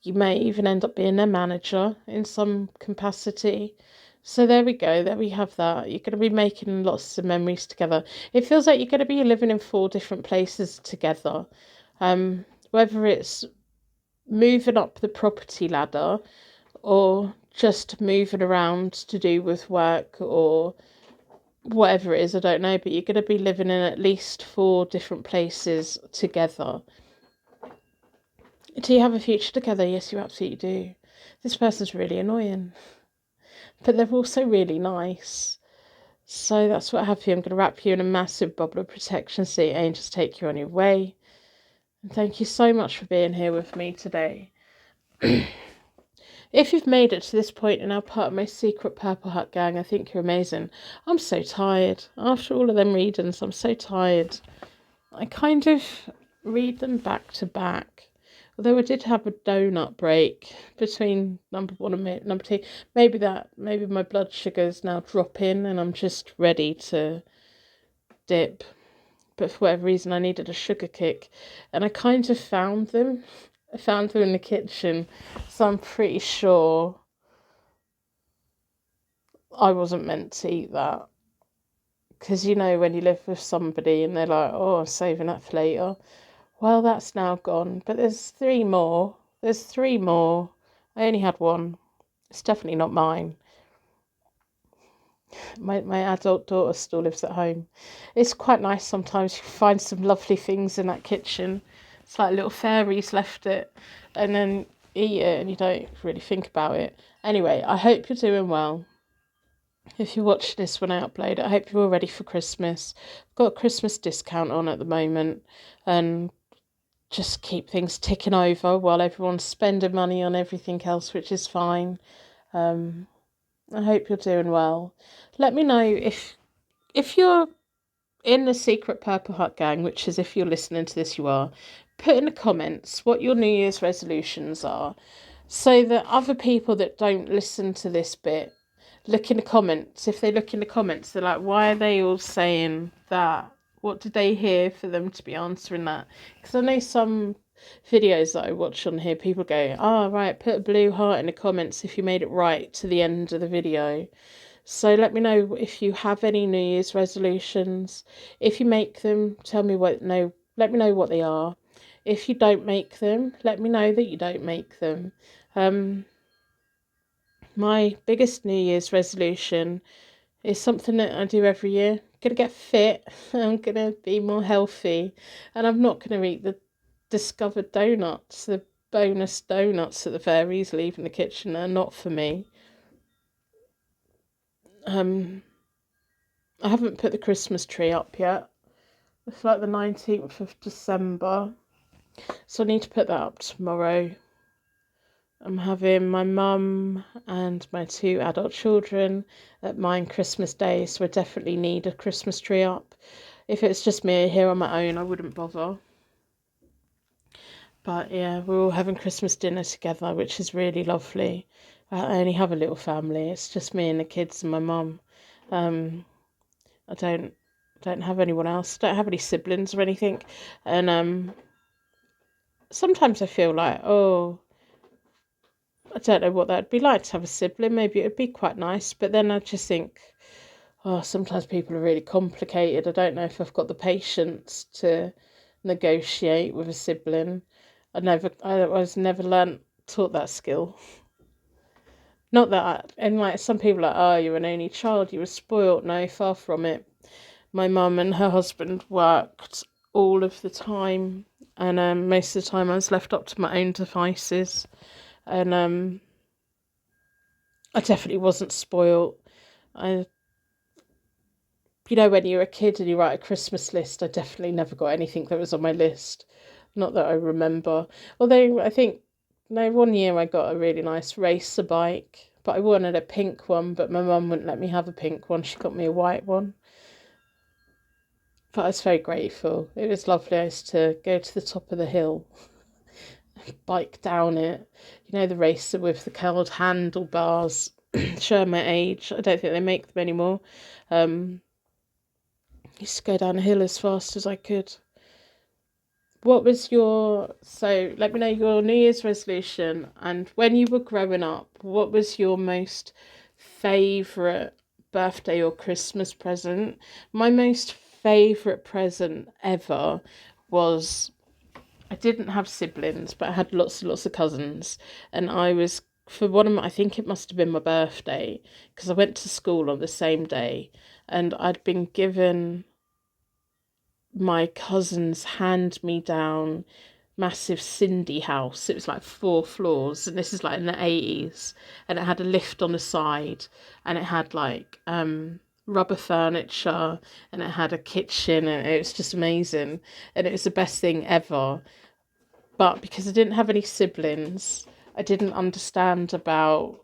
you may even end up being their manager in some capacity. So there we go, there we have that. You're going to be making lots of memories together. It feels like you're going to be living in 4 different places together. Whether it's moving up the property ladder or just moving around to do with work or whatever it is, I don't know. But you're going to be living in at least 4 different places together. Do you have a future together? Yes, you absolutely do. This person's really annoying. But they're also really nice. So that's what I have for you. I'm going to wrap you in a massive bubble of protection so your angels take you on your way. And thank you so much for being here with me today. If you've made it to this point and are part of my secret Purple Heart gang, I think you're amazing. I'm so tired. After all of them readings, I'm so tired. I kind of read them back to back. Although I did have a donut break between number 1 and number 2. Maybe my blood sugar is now dropping and I'm just ready to dip. But for whatever reason, I needed a sugar kick. And I kind of found them. I found them in the kitchen. So I'm pretty sure I wasn't meant to eat that. Because, you know, when you live with somebody and they're like, oh, I'm saving that for later. Well, that's now gone. But there's 3 more. There's 3 more. I only had 1. It's definitely not mine. My adult daughter still lives at home. It's quite nice sometimes. You find some lovely things in that kitchen. It's like little fairies left it, and then eat it, and you don't really think about it. Anyway, I hope you're doing well. If you watch this when I upload it, I hope you're all ready for Christmas. I've got a Christmas discount on at the moment, and just keep things ticking over while everyone's spending money on everything else, which is fine. I hope you're doing well. Let me know if you're in the secret Purple Heart gang, which is, if you're listening to this, you are. Put in the comments what your New Year's resolutions are, so that other people that don't listen to this bit look in the comments. If they look in the comments, they're like, why are they all saying that? What did they hear for them to be answering that? Because I know some videos that I watch on here, people go, oh, right, put a blue heart in the comments if you made it right to the end of the video. So let me know if you have any New Year's resolutions. If you make them, tell me let me know what they are. If you don't make them, let me know that you don't make them. My biggest New Year's resolution is something that I do every year. I'm going to get fit. I'm going to be more healthy. And I'm not going to eat the discovered donuts, the bonus donuts that the fairies leave in the kitchen. They're not for me. I haven't put the Christmas tree up yet. It's like the 19th of December. So I need to put that up tomorrow. I'm having my mum and my 2 adult children at mine Christmas Day, so I definitely need a Christmas tree up. If it's just me here on my own, I wouldn't bother. But yeah, we're all having Christmas dinner together, which is really lovely. I only have a little family. It's just me and the kids and my mum. I don't have anyone else. Don't have any siblings or anything. And sometimes I feel like, oh, I don't know what that'd be like to have a sibling. Maybe it'd be quite nice. But then I just think, oh, sometimes people are really complicated. I don't know if I've got the patience to negotiate with a sibling. I was never taught that skill. Not that, and like some people are like, oh, you're an only child, you were spoilt. No, far from it. My mum and her husband worked all of the time, and most of the time I was left up to my own devices, and I definitely wasn't spoilt. When you're a kid and you write a Christmas list, I definitely never got anything that was on my list. Not that I remember. Although I think, no, one year I got a really nice racer bike, but I wanted a pink one, but my mum wouldn't let me have a pink one. She got me a white one. But I was very grateful. It was lovely. I used to go to the top of the hill, bike down it. The racer with the curled handlebars. Showing my age. I don't think they make them anymore. Used to go down a hill as fast as I could. What was so let me know your New Year's resolution, and when you were growing up, what was your most favourite birthday or Christmas present? My most favourite present ever was, I didn't have siblings, but I had lots and lots of cousins, and I was, for one of my, I think it must have been my birthday, because I went to school on the same day, and I'd been given my cousin's hand-me-down massive Cindy house. It was like 4 floors, and this is like in the 80s, and it had a lift on the side, and it had like rubber furniture, and it had a kitchen, and it was just amazing, and it was the best thing ever. But because I didn't have any siblings, I didn't understand about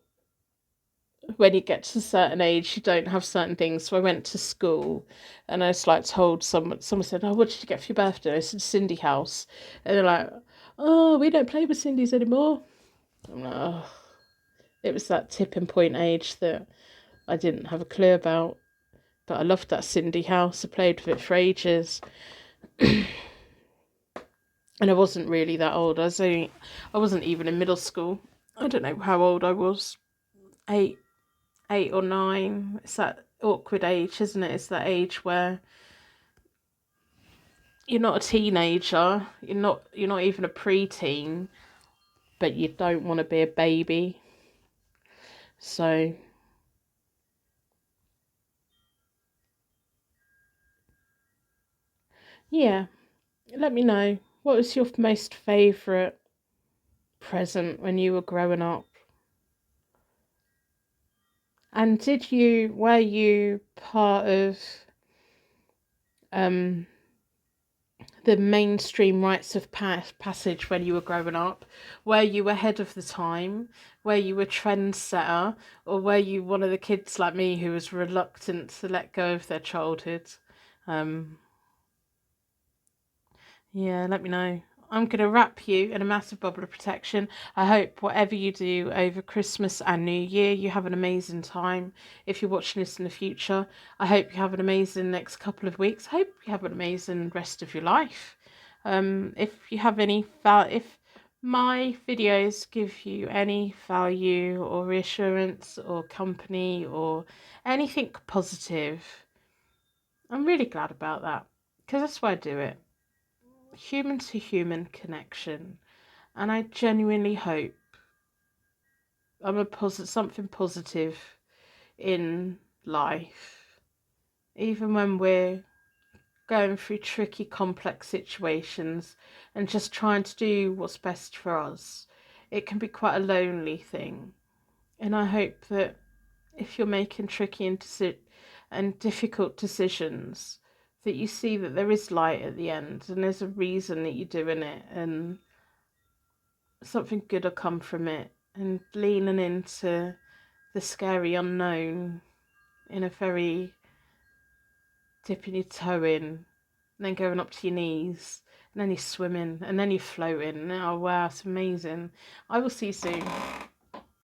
when you get to a certain age, you don't have certain things. So I went to school, and I was like told, someone said, oh, what did you get for your birthday? I said, Cindy house. And they're like, oh, we don't play with Cindy's anymore. I'm like, oh. It was that tipping point age that I didn't have a clue about. But I loved that Cindy house. I played with it for ages. And I wasn't really that old. I wasn't even in middle school. I don't know how old I was. 8 or 9. It's that awkward age, isn't it? It's that age where you're not a teenager, you're not even a preteen, but you don't want to be a baby. So Yeah, let me know. What was your most favourite present when you were growing up? And were you part of um the mainstream rites of passage when you were growing up? Were you ahead of the time? Were you a trendsetter? Or were you one of the kids like me who was reluctant to let go of their childhood? Um, yeah, let me know. I'm going to wrap you in a massive bubble of protection. I hope whatever you do over Christmas and New Year, you have an amazing time. If you're watching this in the future, I hope you have an amazing next couple of weeks. I hope you have an amazing rest of your life. If you have if my videos give you any value or reassurance or company or anything positive, I'm really glad about that, because that's why I do it. Human to human connection, and I genuinely hope something positive in life, even when we're going through tricky, complex situations and just trying to do what's best for us. It can be quite a lonely thing, and I hope that if you're making tricky and difficult decisions, that you see that there is light at the end and there's a reason that you're doing it, and something good will come from it, and leaning into the scary unknown in a very dipping your toe in, and then going up to your knees, and then you're swimming, and then you're floating. Oh wow, it's amazing. I will see you soon.